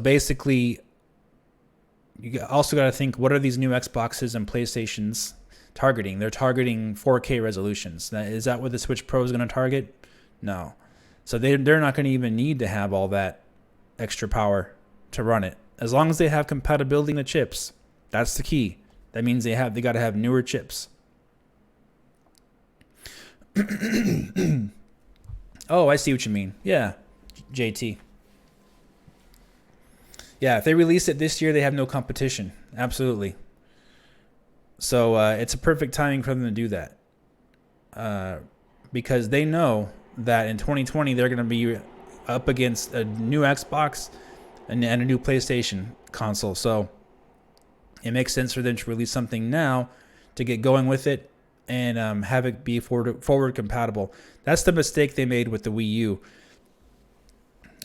basically, you also got to think, what are these new Xboxes and PlayStations targeting? They're targeting 4K resolutions. Is that what the Switch Pro is going to target? No. So they're not going to even need to have all that extra power to run it. As long as they have compatibility in the chips. That's the key. That means they got to have newer chips. Oh, I see what you mean. Yeah, JT. Yeah, if they release it this year, they have no competition. Absolutely. So it's a perfect timing for them to do that. Because they know that in 2020, they're going to be up against a new Xbox and a new PlayStation console. So it makes sense for them to release something now to get going with it and have it be forward compatible. That's the mistake they made with the Wii U.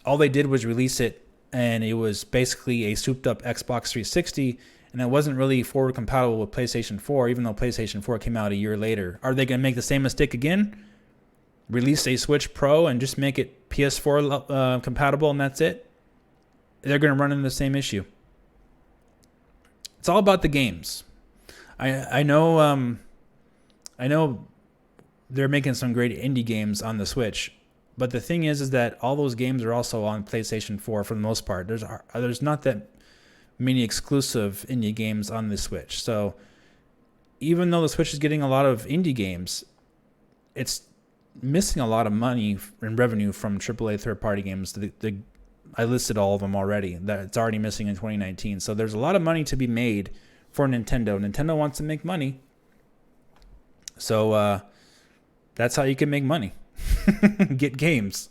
All they did was release it, and it was basically a souped up Xbox 360, and it wasn't really forward compatible with PlayStation 4, even though PlayStation 4 came out a year later. Are they going to make the same mistake again? Release a Switch Pro and just make it PS4 compatible, and that's it? They're going to run into the same issue. It's all about the games. I know they're making some great indie games on the Switch, but the thing is that all those games are also on PlayStation 4 for the most part. There's not that many exclusive indie games on the Switch. So even though the Switch is getting a lot of indie games, it's missing a lot of money and revenue from AAA third-party games. I listed all of them already. That it's already missing in 2019. So there's a lot of money to be made for Nintendo. Nintendo wants to make money. So that's how you can make money. Get games.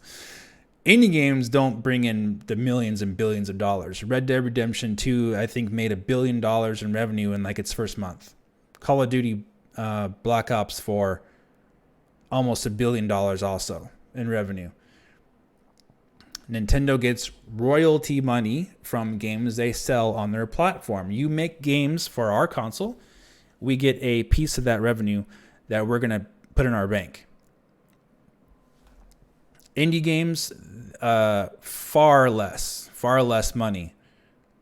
Indie games don't bring in the millions and billions of dollars. Red Dead Redemption 2, I think, made $1 billion in revenue in like its first month. Call of Duty Black Ops 4, almost $1 billion also in revenue. Nintendo gets royalty money from games they sell on their platform. You make games for our console, we get a piece of that revenue that we're going to put in our bank. Indie games, far less money.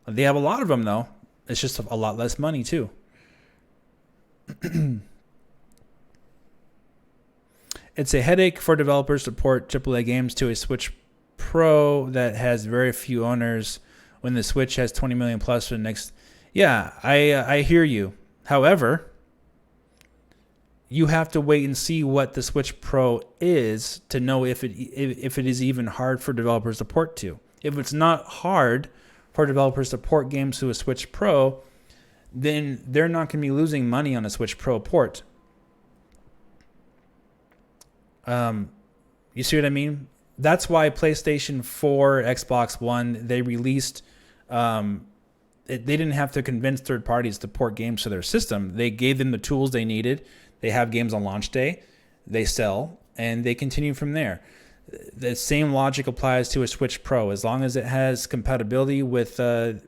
They have a lot of them, though. It's just a lot less money, too. It's a headache for developers to port AAA games to a Switch Pro that has very few owners when the Switch has 20 million plus for the next. Yeah, I hear you. However, you have to wait and see what the Switch Pro is to know if it is even hard for developers to port to. If it's not hard for developers to port games to a Switch Pro, then they're not going to be losing money on a Switch Pro port. You see what I mean? That's why PlayStation 4, Xbox One, they released. They didn't have to convince third parties to port games to their system. They gave them the tools they needed. They have games on launch day, they sell, and they continue from there. The same logic applies to a Switch Pro. As long as it has compatibility with the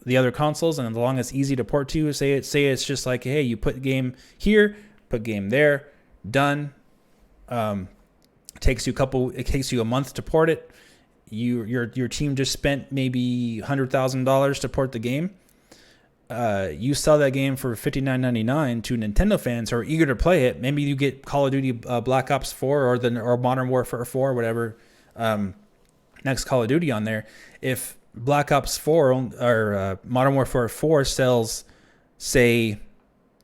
other consoles, and as long as it's easy to port to, say it's just like, hey, you put game here, put game there, done. It takes you a month to port it. Your team just spent maybe $100,000 to port the game. You sell that game for $59.99 to Nintendo fans who are eager to play it. Maybe you get Call of Duty Black Ops 4 or Modern Warfare 4 or whatever next Call of Duty on there. If Black Ops 4 or Modern Warfare 4 sells, say,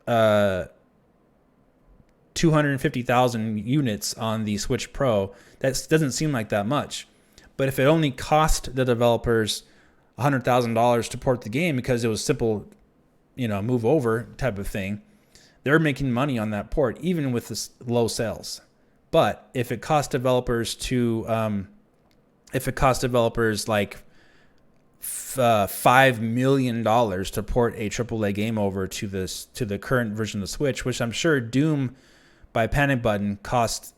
250,000 units on the Switch Pro, that doesn't seem like that much. But if it only cost the developers $100,000 to port the game because it was simple, move over type of thing, they're making money on that port, even with this low sales. But if it cost developers like $5 million to port a AAA game over to the current version of the Switch, which I'm sure Doom by Panic Button cost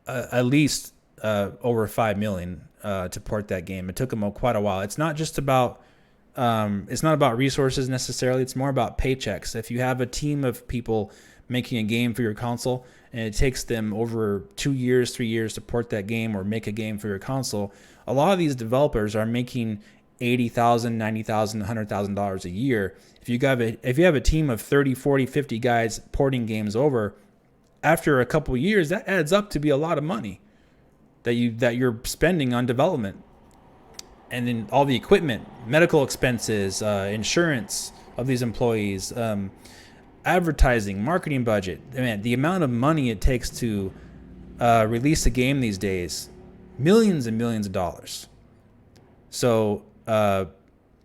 at least over $5 million to port that game. It took them quite a while. It's not just about resources necessarily. It's more about paychecks. If you have a team of people making a game for your console and it takes them over 2 years, 3 years to port that game or make a game for your console, a lot of these developers are making $80,000, $90,000, $100,000 a year. If you have a team of 30, 40, 50 guys porting games over, after a couple years, that adds up to be a lot of money that you're spending on development. And then all the equipment, medical expenses, insurance of these employees, advertising, marketing budget. Man, the amount of money it takes to release a game these days, millions and millions of dollars. So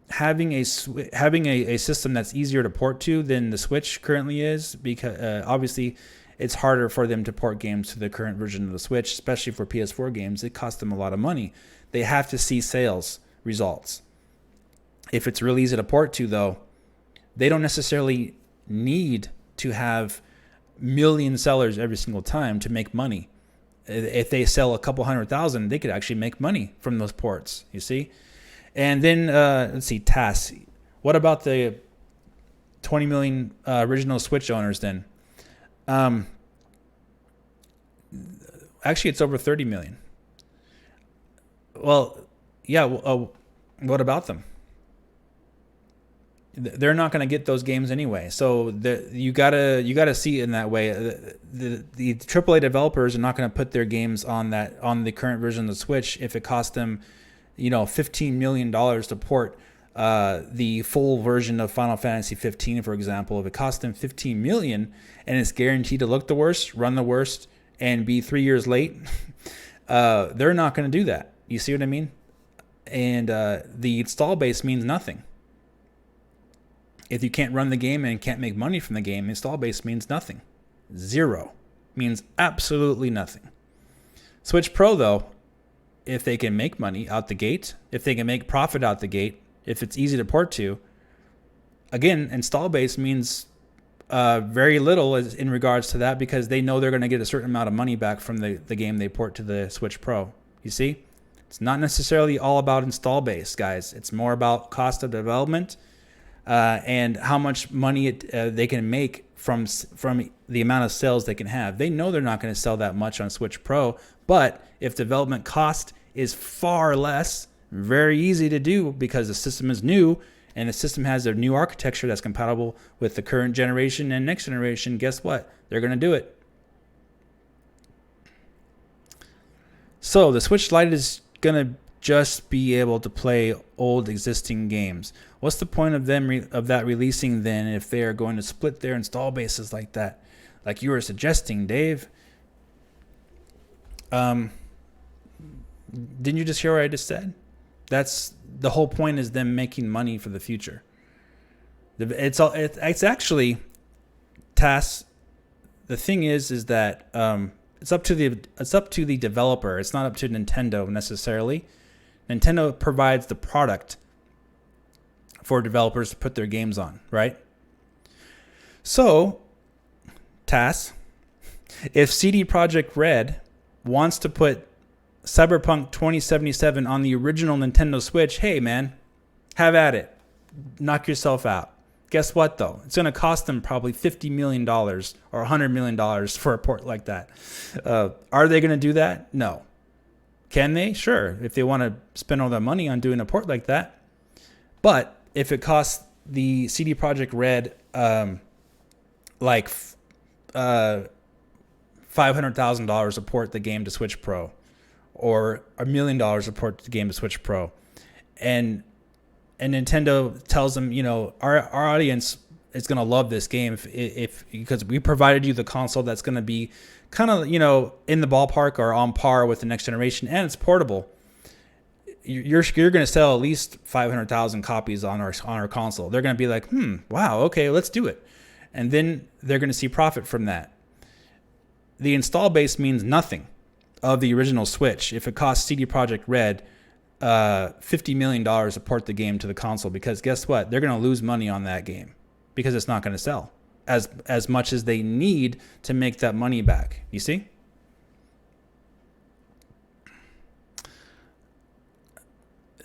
having a system that's easier to port to than the Switch currently is, because obviously it's harder for them to port games to the current version of the Switch, especially for PS4 games. It costs them a lot of money. They have to see sales results. If it's really easy to port to, though, they don't necessarily need to have million sellers every single time to make money. If they sell a couple 100,000, they could actually make money from those ports, you see? And then, let's see, tasks. What about the 20 million original Switch owners then? Actually, it's over 30 million. Well, yeah. What about them? They're not going to get those games anyway. So you gotta see it in that way. The AAA developers are not going to put their games on the current version of the Switch if it costs them, $15 million to port the full version of Final Fantasy 15, for example. If it costs them $15 million and it's guaranteed to look the worst, run the worst, and be 3 years late, they're not going to do that. You see what I mean? And the install base means nothing. If you can't run the game and can't make money from the game, install base means nothing. Zero. Means absolutely nothing. Switch Pro, though, if they can make money out the gate, if they can make profit out the gate, if it's easy to port to. Again, install base means very little in regards to that, because they know they're going to get a certain amount of money back from the game they port to the Switch Pro. You see? It's not necessarily all about install base, guys. It's more about cost of development and how much money they can make from the amount of sales they can have. They know they're not going to sell that much on Switch Pro, but if development cost is far less, very easy to do because the system is new and the system has a new architecture that's compatible with the current generation and next generation, guess what? They're going to do it. So the Switch Lite is going to just be able to play old existing games. What's the point of that releasing then if they are going to split their install bases like that, like you were suggesting, Dave? Didn't you just hear what I just said? That's the whole point, is them making money for the future. It's actually tasks. The thing is that it's up to the developer. It's not up to Nintendo necessarily. Nintendo provides the product for developers to put their games on, right? So, TAS, if CD Projekt Red wants to put Cyberpunk 2077 on the original Nintendo Switch, hey man, have at it. Knock yourself out. Guess what though? It's going to cost them probably $50 million or $100 million for a port like that. Are they going to do that? No. Can they? Sure. If they want to spend all their money on doing a port like that. But if it costs the CD Projekt Red like $500,000 to port the game to Switch Pro, or $1 million to port the game to Switch Pro, and Nintendo tells them, you know, our audience is going to love this game if because we provided you the console that's going to be kind of, you know, in the ballpark or on par with the next generation, and it's portable. You're going to sell at least 500,000 copies on our console. They're going to be like, wow, okay, let's do it, and then they're going to see profit from that. The install base means nothing of the original Switch if it costs CD Projekt Red $50 million to port the game to the console, because guess what? They're going to lose money on that game because it's not going to sell as much as they need to make that money back. You see?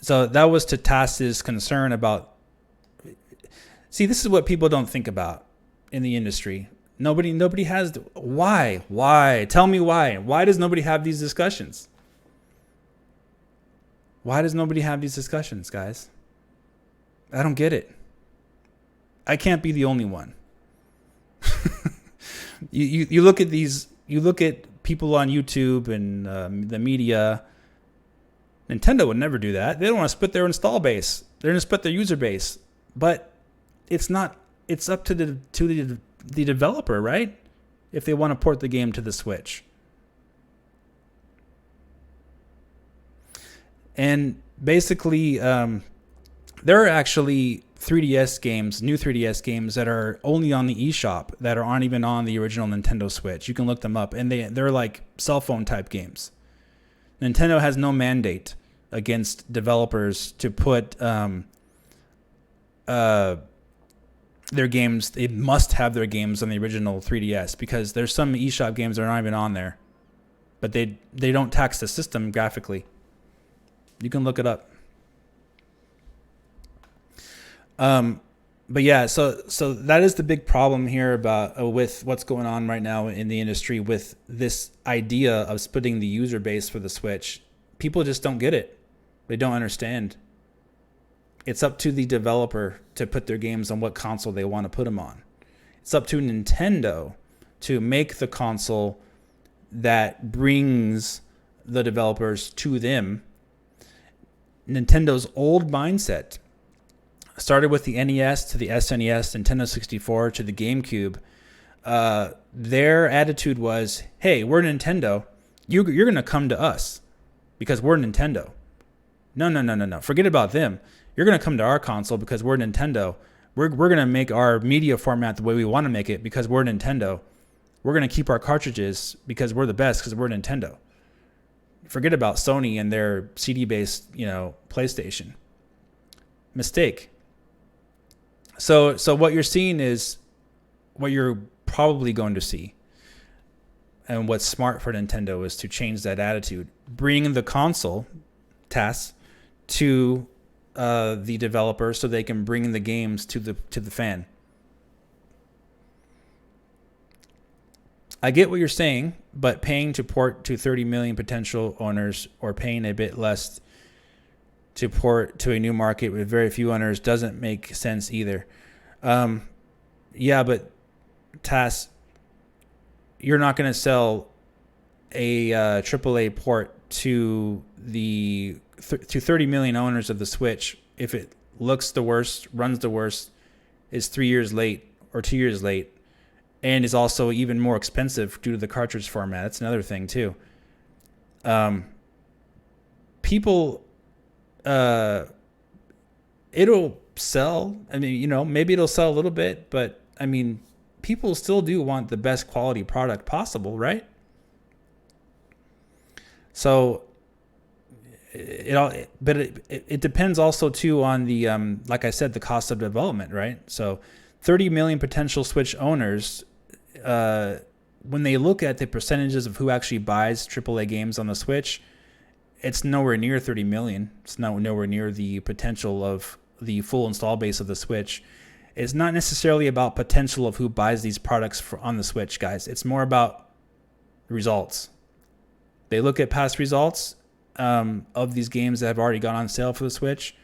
So that was to Tass's concern about. See, this is what people don't think about in the industry. Nobody has. Why? Tell me why. Why does nobody have these discussions? Why does nobody have these discussions, guys? I don't get it. I can't be the only one. You look at these. You look at people on YouTube and the media. Nintendo would never do that. They don't want to split their install base. They're going to split their user base. But it's not. It's up to the developer, right? If they want to port the game to the Switch. And basically, there are actually 3DS games, new 3DS games that are only on the eShop that aren't even on the original Nintendo Switch. You can look them up, and they're like cell phone type games. Nintendo has no mandate against developers to put their games. They must have their games on the original 3DS, because there's some eShop games that are not even on there, but they don't tax the system graphically. You can look it up. But yeah, so that is the big problem here about with what's going on right now in the industry with this idea of splitting the user base for the Switch. People just don't get it. They don't understand. It's up to the developer to put their games on what console they want to put them on. It's up to Nintendo to make the console that brings the developers to them. Nintendo's old mindset started with the NES to the SNES, Nintendo 64 to the GameCube. Their attitude was, hey, we're Nintendo. You're going to come to us because we're Nintendo. No. Forget about them. You're going to come to our console because we're Nintendo. We're going to make our media format the way we want to make it because we're Nintendo. We're going to keep our cartridges because we're the best because we're Nintendo. Forget about Sony and their CD-based, PlayStation. Mistake. So what you're seeing is what you're probably going to see. And what's smart for Nintendo is to change that attitude. Bring the console tasks to the developer so they can bring the games to the fan. I get what you're saying, but paying to port to 30 million potential owners or paying a bit less to port to a new market with very few owners doesn't make sense either. Yeah, but Tass, you're not going to sell a AAA port to to 30 million owners of the Switch if it looks the worst, runs the worst, is 3 years late or 2 years late, and is also even more expensive due to the cartridge format. That's another thing too. People, it'll sell. I mean, maybe it'll sell a little bit, but I mean, people still do want the best quality product possible, right? So it depends also too on the like I said, the cost of development, right? So 30 million potential Switch owners, when they look at the percentages of who actually buys AAA games on the Switch, it's nowhere near 30 million. It's nowhere near the potential of the full install base of the Switch. It's not necessarily about potential of who buys these products on the Switch, guys. It's more about results. They look at past results of these games that have already gone on sale for the Switch,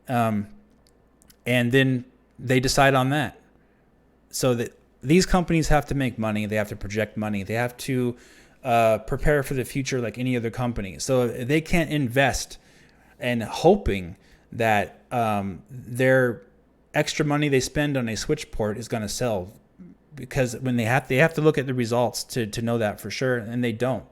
and then they decide on that. So that these companies have to make money. They have to project money. They have to prepare for the future like any other company. So they can't invest and hoping that their extra money they spend on a Switch port is going to sell, because when they have to look at the results to know that for sure, and they don't.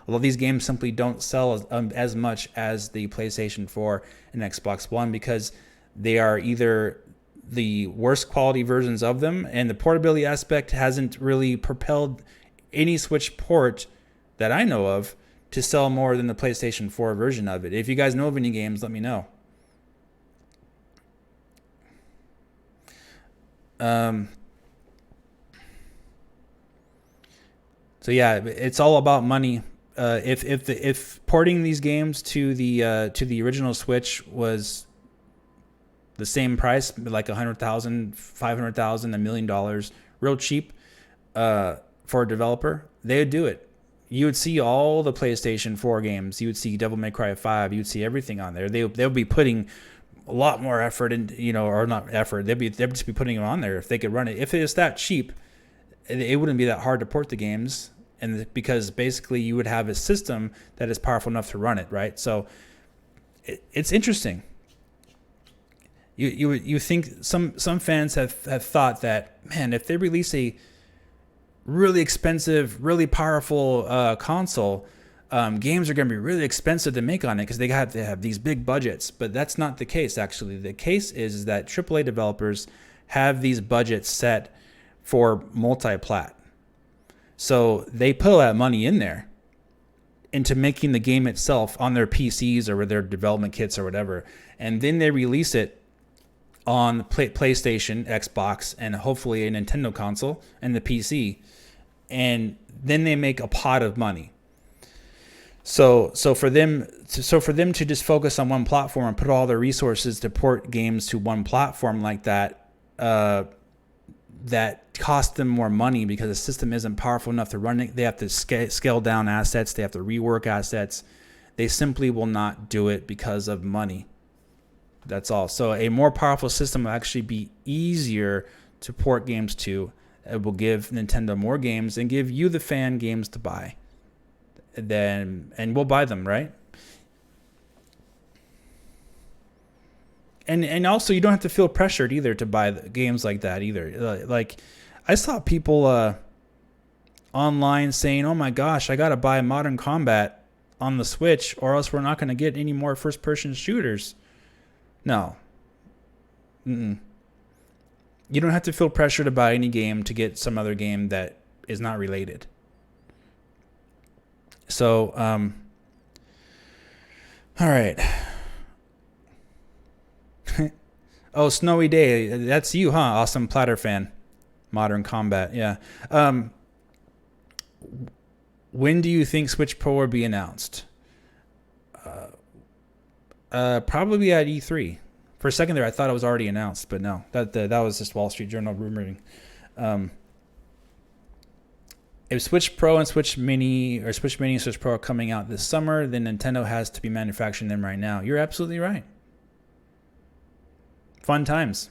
Although these games simply don't sell as much as the PlayStation 4 and Xbox One, because they are either the worst quality versions of them, and the portability aspect hasn't really propelled any Switch port that I know of to sell more than the PlayStation 4 version of it. If you guys know of any games, let me know. So yeah, it's all about money. If porting these games to the original Switch was the same price, like $100,000, $500,000, $1 million, real cheap, for a developer, they would do it. You would see all the PlayStation 4 games. You would see Devil May Cry 5. You would see everything on there. They'll be putting a lot more effort in, or not effort. They'd just be putting them on there if they could run it. If it's that cheap, it wouldn't be that hard to port the games, and because basically you would have a system that is powerful enough to run it, right? So it's interesting. You think some fans have thought that, man, if they release a really expensive, really powerful console, games are going to be really expensive to make on it because they have to have these big budgets. But that's not the case, actually. The case is that AAA developers have these budgets set for multi-plat. So they put all that money in there into making the game itself on their PCs or their development kits or whatever. And then they release it on PlayStation, Xbox, and hopefully a Nintendo console and the PC. And then they make a pot of money. So for them to just focus on one platform and put all their resources to port games to one platform like that, that costs them more money because the system isn't powerful enough to run it. They have to scale down assets. They have to rework assets. They simply will not do it because of money. That's all. So a more powerful system will actually be easier to port games to. It will give Nintendo more games and give you, the fan, games to buy. And we'll buy them, right? And also, you don't have to feel pressured either to buy games like that either. Like, I saw people online saying, "Oh my gosh, I got to buy Modern Combat on the Switch, or else we're not going to get any more first-person shooters." No. You don't have to feel pressure to buy any game to get some other game that is not related. So, All right. Oh, Snowy Day. That's you, huh? Awesome Platter fan. Modern Combat. Yeah. When do you think Switch Pro will be announced? Probably at E3. For a second there, I thought it was already announced, but no. That was just Wall Street Journal rumoring. If Switch Pro and Switch Mini or Switch Mini and Switch Pro are coming out this summer, then Nintendo has to be manufacturing them right now. You're absolutely right. Fun times.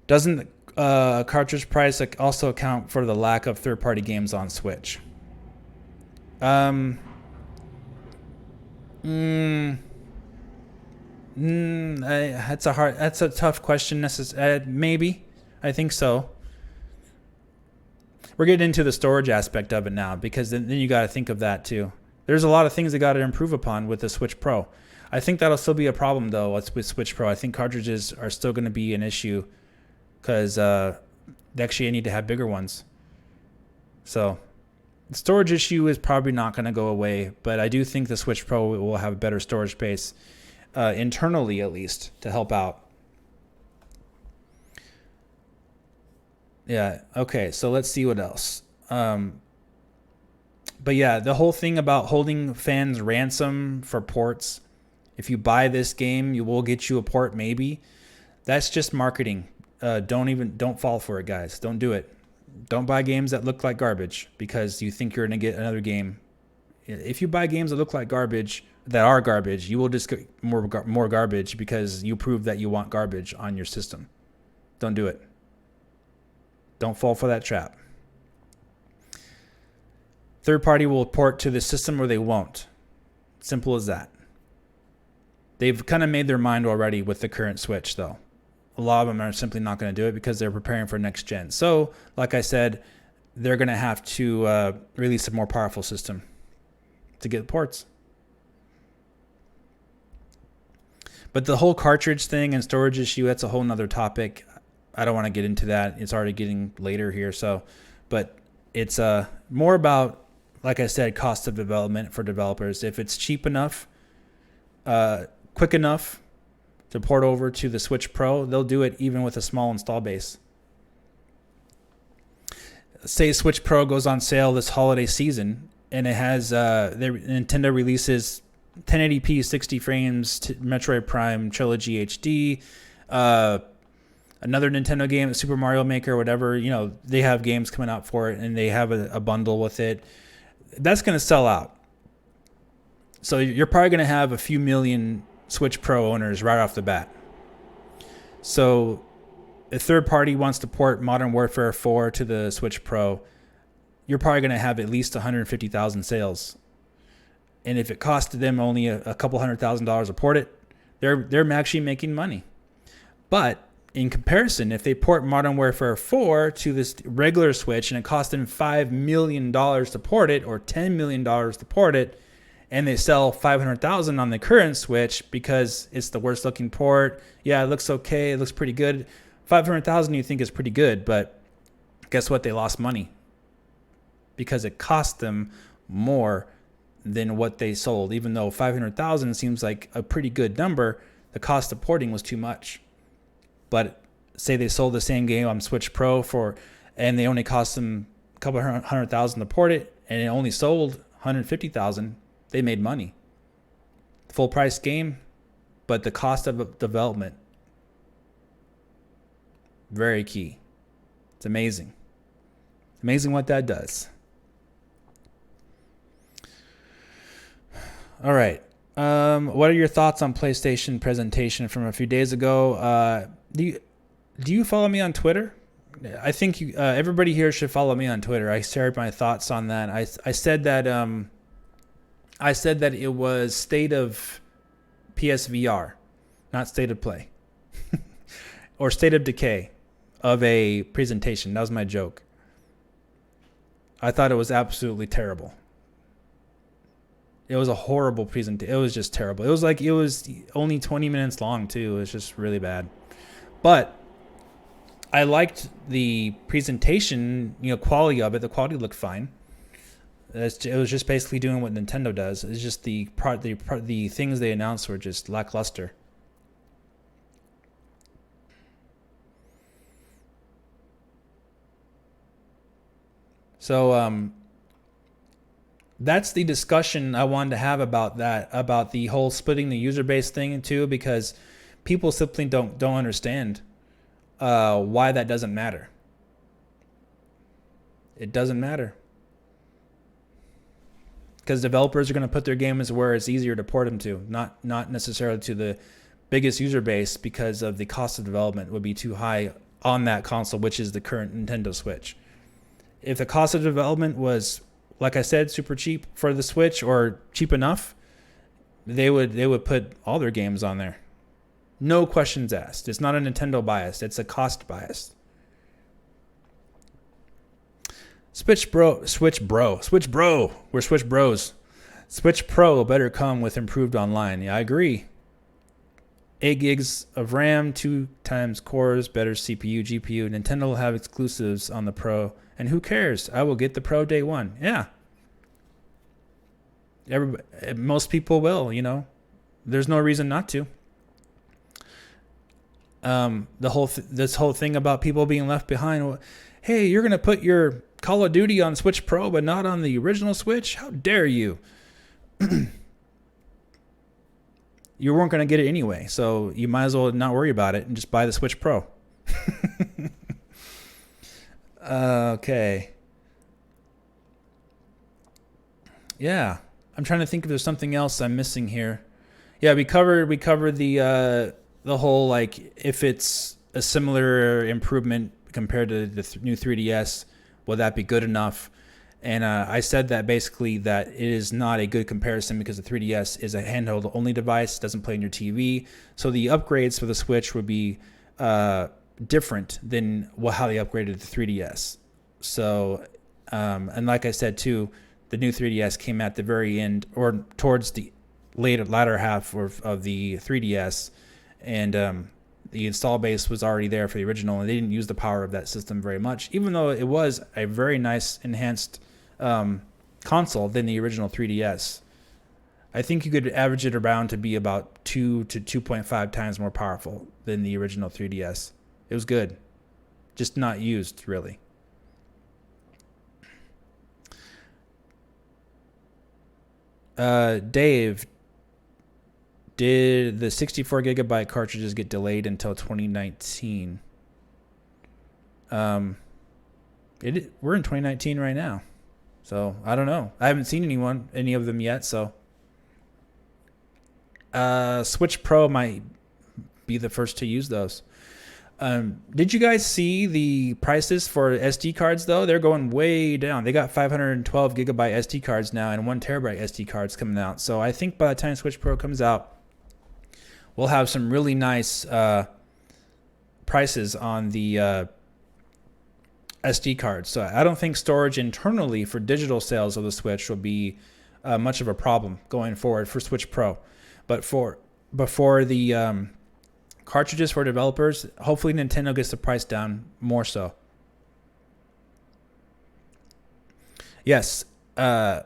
Doesn't cartridge price also account for the lack of third-party games on Switch? That's a tough question. Maybe, I think so. We're getting into the storage aspect of it now, because then you got to think of that too. There's a lot of things they got to improve upon with the Switch Pro. I think that'll still be a problem though with Switch Pro. I think cartridges are still going to be an issue because they actually need to have bigger ones. So the storage issue is probably not going to go away, but I do think the Switch Pro will have a better storage space internally, at least, to help out. Yeah. Okay. So let's see what else. But yeah, the whole thing about holding fans ransom for ports. If you buy this game, you will get you a port, maybe. That's just marketing. Don't fall for it, guys. Don't do it. Don't buy games that look like garbage because you think you're going to get another game. If you buy games that look like garbage, that are garbage, you will just get more garbage because you prove that you want garbage on your system. Don't do it. Don't fall for that trap. Third party will port to the system or they won't. Simple as that. They've kind of made their mind already with the current Switch, though. A lot of them are simply not going to do it because they're preparing for next gen. So, like I said, they're going to have to release a more powerful system to get ports. But the whole cartridge thing and storage issue, that's a whole nother topic. I don't want to get into that. It's already getting later here. But it's more about, like I said, cost of development for developers. If it's cheap enough, quick enough to port over to the Switch Pro, they'll do it even with a small install base. Say Switch Pro goes on sale this holiday season, and it has Nintendo releases 1080p 60 frames Metroid Prime Trilogy HD, another Nintendo game, Super Mario Maker, whatever, they have games coming out for it, and they have a bundle with it. That's going to sell out. So you're probably going to have a few million Switch Pro owners right off the bat. So if third party wants to port Modern Warfare 4 to the Switch Pro, you're probably going to have at least 150,000 sales. And if it costed them only a couple $100,000 to port it, they're actually making money. But in comparison, if they port Modern Warfare 4 to this regular Switch and it cost them $5 million to port it or $10 million to port it, and they sell 500,000 on the current Switch because it's the worst looking port. Yeah, it looks okay. It looks pretty good. 500,000 you think is pretty good, but guess what? They lost money because it cost them more than what they sold. Even though 500,000 seems like a pretty good number, the cost of porting was too much. But say they sold the same game on Switch Pro and they only cost them a couple $100,000 to port it, and it only sold 150,000. They made money. Full price game, but the cost of development, very key. It's amazing. It's amazing what that does. All right. What are your thoughts on PlayStation presentation from a few days ago? Do you follow me on Twitter? I think everybody here should follow me on Twitter. I shared my thoughts on that. I said that it was state of PSVR, not state of play, or state of decay of a presentation. That was my joke. I thought it was absolutely terrible. It was a horrible presentation. It was just terrible. It was only 20 minutes long too. It was just really bad. But I liked the presentation, quality of it. The quality looked fine. It was just basically doing what Nintendo does. It's just the things they announced were just lackluster. So that's the discussion I wanted to have about that, about the whole splitting the user base thing too, because people simply don't understand why that doesn't matter. It doesn't matter. Because developers are going to put their games where it's easier to port them to, not necessarily to the biggest user base, because of the cost of development would be too high on that console, which is the current Nintendo Switch. If the cost of development was, like I said, super cheap for the Switch, or cheap enough, they would put all their games on there. No questions asked. It's not a Nintendo bias. It's a cost bias. Switch Bro. We're Switch Bros. Switch Pro better come with improved online. Yeah, I agree. 8 gigs of RAM, 2 times cores, better CPU, GPU. Nintendo will have exclusives on the Pro. And who cares? I will get the Pro day one. Yeah. Most people will, There's no reason not to. This whole thing about people being left behind. Hey, you're going to put your Call of Duty on Switch Pro, but not on the original Switch? How dare you? You weren't going to get it anyway, so you might as well not worry about it and just buy the Switch Pro. Okay. Yeah, I'm trying to think if there's something else I'm missing here. Yeah, we covered the whole, like, if it's a similar improvement compared to the new 3DS, will that be good enough? And I said that basically that it is not a good comparison, because the 3DS is a handheld only device, doesn't play on your TV. So the upgrades for the Switch would be different than how they upgraded the 3DS. So, and like I said too, the new 3DS came at the very end, or towards the latter half of the 3DS, and the install base was already there for the original, and they didn't use the power of that system very much, even though it was a very nice enhanced console than the original 3DS. I think you could average it around to be about 2 to 2.5 times more powerful than the original 3DS. It was good, just not used really. Dave, did the 64 gigabyte cartridges get delayed until 2019? We're in 2019 right now, so I don't know. I haven't seen any of them yet. So, Switch Pro might be the first to use those. Did you guys see the prices for SD cards though? They're going way down. They got 512 gigabyte SD cards now and 1 terabyte SD cards coming out. So I think by the time Switch Pro comes out, we'll have some really nice prices on the SD cards. So I don't think storage internally for digital sales of the Switch will be much of a problem going forward for Switch Pro. But for the cartridges for developers, hopefully Nintendo gets the price down more so. Yes, I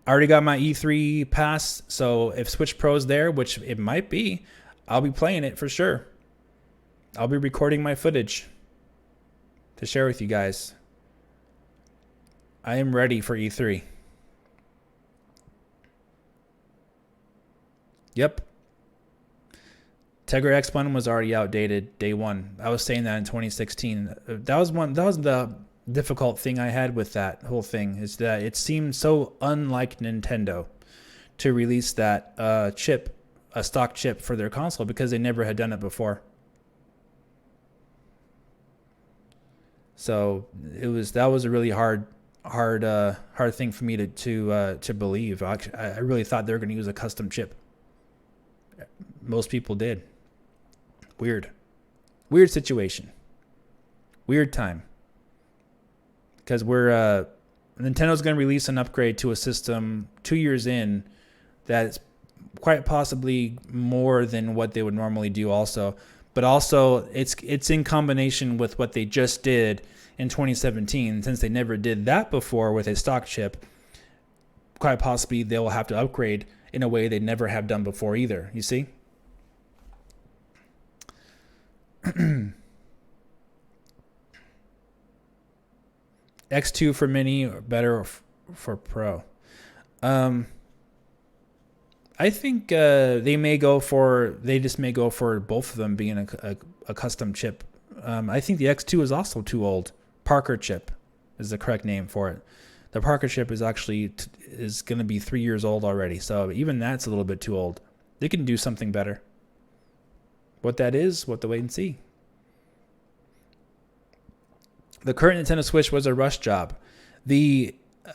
already got my E3 pass, so if Switch Pro's there, which it might be, I'll be playing it for sure. I'll be recording my footage to share with you guys. I am ready for E3. Yep. Tegra X1 was already outdated day one. I was saying that in 2016. That was the difficult thing I had with that whole thing, is that it seemed so unlike Nintendo to release that chip, a stock chip for their console, because they never had done it before. So that was a really hard thing for me to believe. I really thought they were going to use a custom chip. Most people did. Weird situation. Weird time. Because Nintendo's going to release an upgrade to a system 2 years in that's quite possibly more than what they would normally do also. But also it's in combination with what they just did in 2017, since they never did that before with a stock chip. quite possibly they will have to upgrade in a way they never have done before either. You see? X2 for mini or better for pro. I think they just may go for both of them being a custom chip. I think the X2 is also too old. Parker chip is the correct name for it. The Parker chip is actually is going to be 3 years old already. So even that's a little bit too old. They can do something better. What that is, we'll have to wait and see. The current Nintendo Switch was a rush job.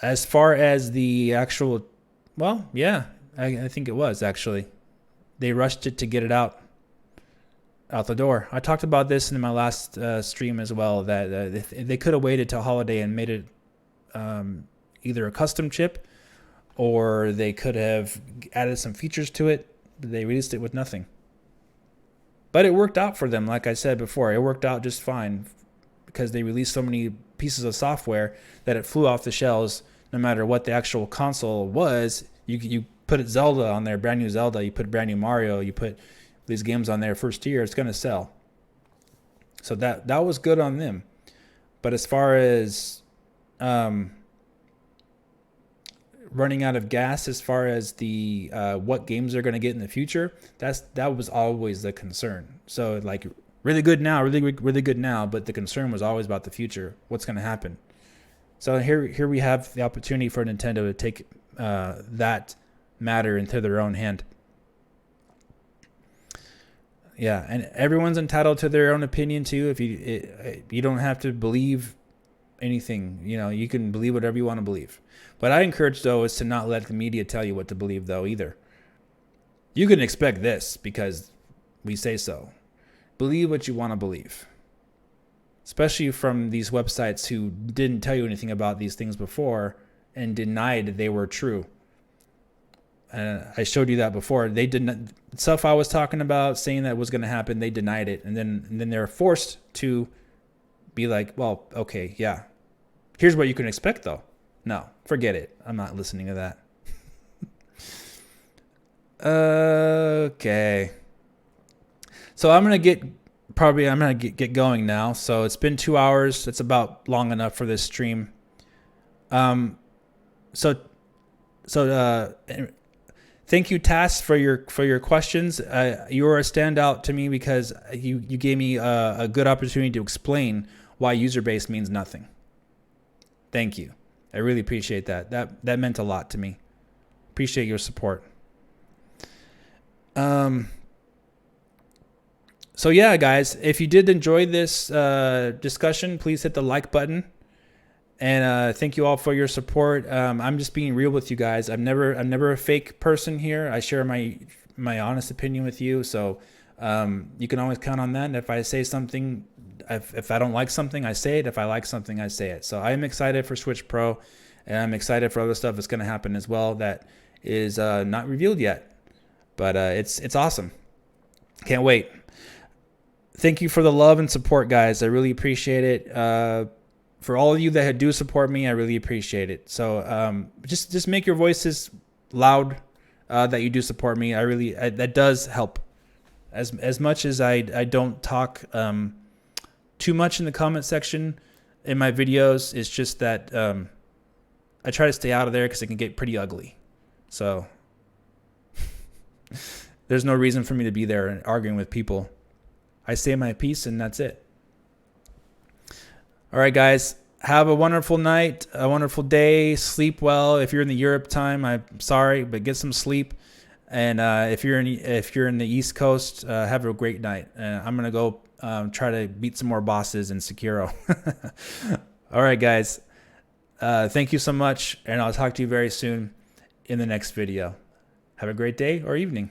As far as the actual, well, yeah, I think it was actually. They rushed it to get it out the door. I talked about this in my last stream as well, that they could have waited till holiday and made it either a custom chip, or they could have added some features to it. They released it with nothing. But it worked out for them, like I said before. It worked out just fine because they released so many pieces of software that it flew off the shelves no matter what the actual console was. You put Zelda on there, brand new Zelda, you put brand new Mario, you put these games on there first year, it's going to sell. So that was good on them. But as far as running out of gas, as far as the what games they're going to get in the future, that was always the concern. So like really good now, really good now, but the concern was always about the future. What's going to happen? So here we have the opportunity for Nintendo to take that matter into their own hand. Yeah, and everyone's entitled to their own opinion too. If you don't have to believe anything, you can believe whatever you want to believe. But I encourage though is to not let the media tell you what to believe though either. You can expect this because we say so. Believe what you want to believe. Especially from these websites who didn't tell you anything about these things before and denied they were true. I showed you that before. They didn't stuff I was talking about, saying that was going to happen. They denied it, and then they're forced to be like, "Well, okay, yeah. Here's what you can expect, though." No, forget it. I'm not listening to that. Okay. So I'm gonna get going now. So it's been 2 hours. It's about long enough for this stream. Thank you, Tass, for your questions. You were a standout to me because you gave me a good opportunity to explain why user base means nothing. Thank you. I really appreciate that. That meant a lot to me. Appreciate your support. So yeah, guys, if you did enjoy this discussion, please hit the like button. And thank you all for your support. I'm just being real with you guys. I'm never a fake person here. I share my honest opinion with you. So you can always count on that. And if I say something, if I don't like something, I say it. If I like something, I say it. So I am excited for Switch Pro, and I'm excited for other stuff that's going to happen as well that is not revealed yet. But it's awesome. Can't wait. Thank you for the love and support, guys. I really appreciate it. For all of you that do support me, I really appreciate it. So just make your voices loud that you do support me. That does help. As much as I don't talk too much in the comment section in my videos, it's just that I try to stay out of there because it can get pretty ugly. So there's no reason for me to be there and arguing with people. I say my piece and that's it. All right, guys, have a wonderful night, a wonderful day. Sleep well. If you're in the Europe time, I'm sorry, but get some sleep. And if you're in the East Coast, have a great night. I'm gonna go try to beat some more bosses in Sekiro. All right, guys. Thank you so much, and I'll talk to you very soon in the next video. Have a great day or evening.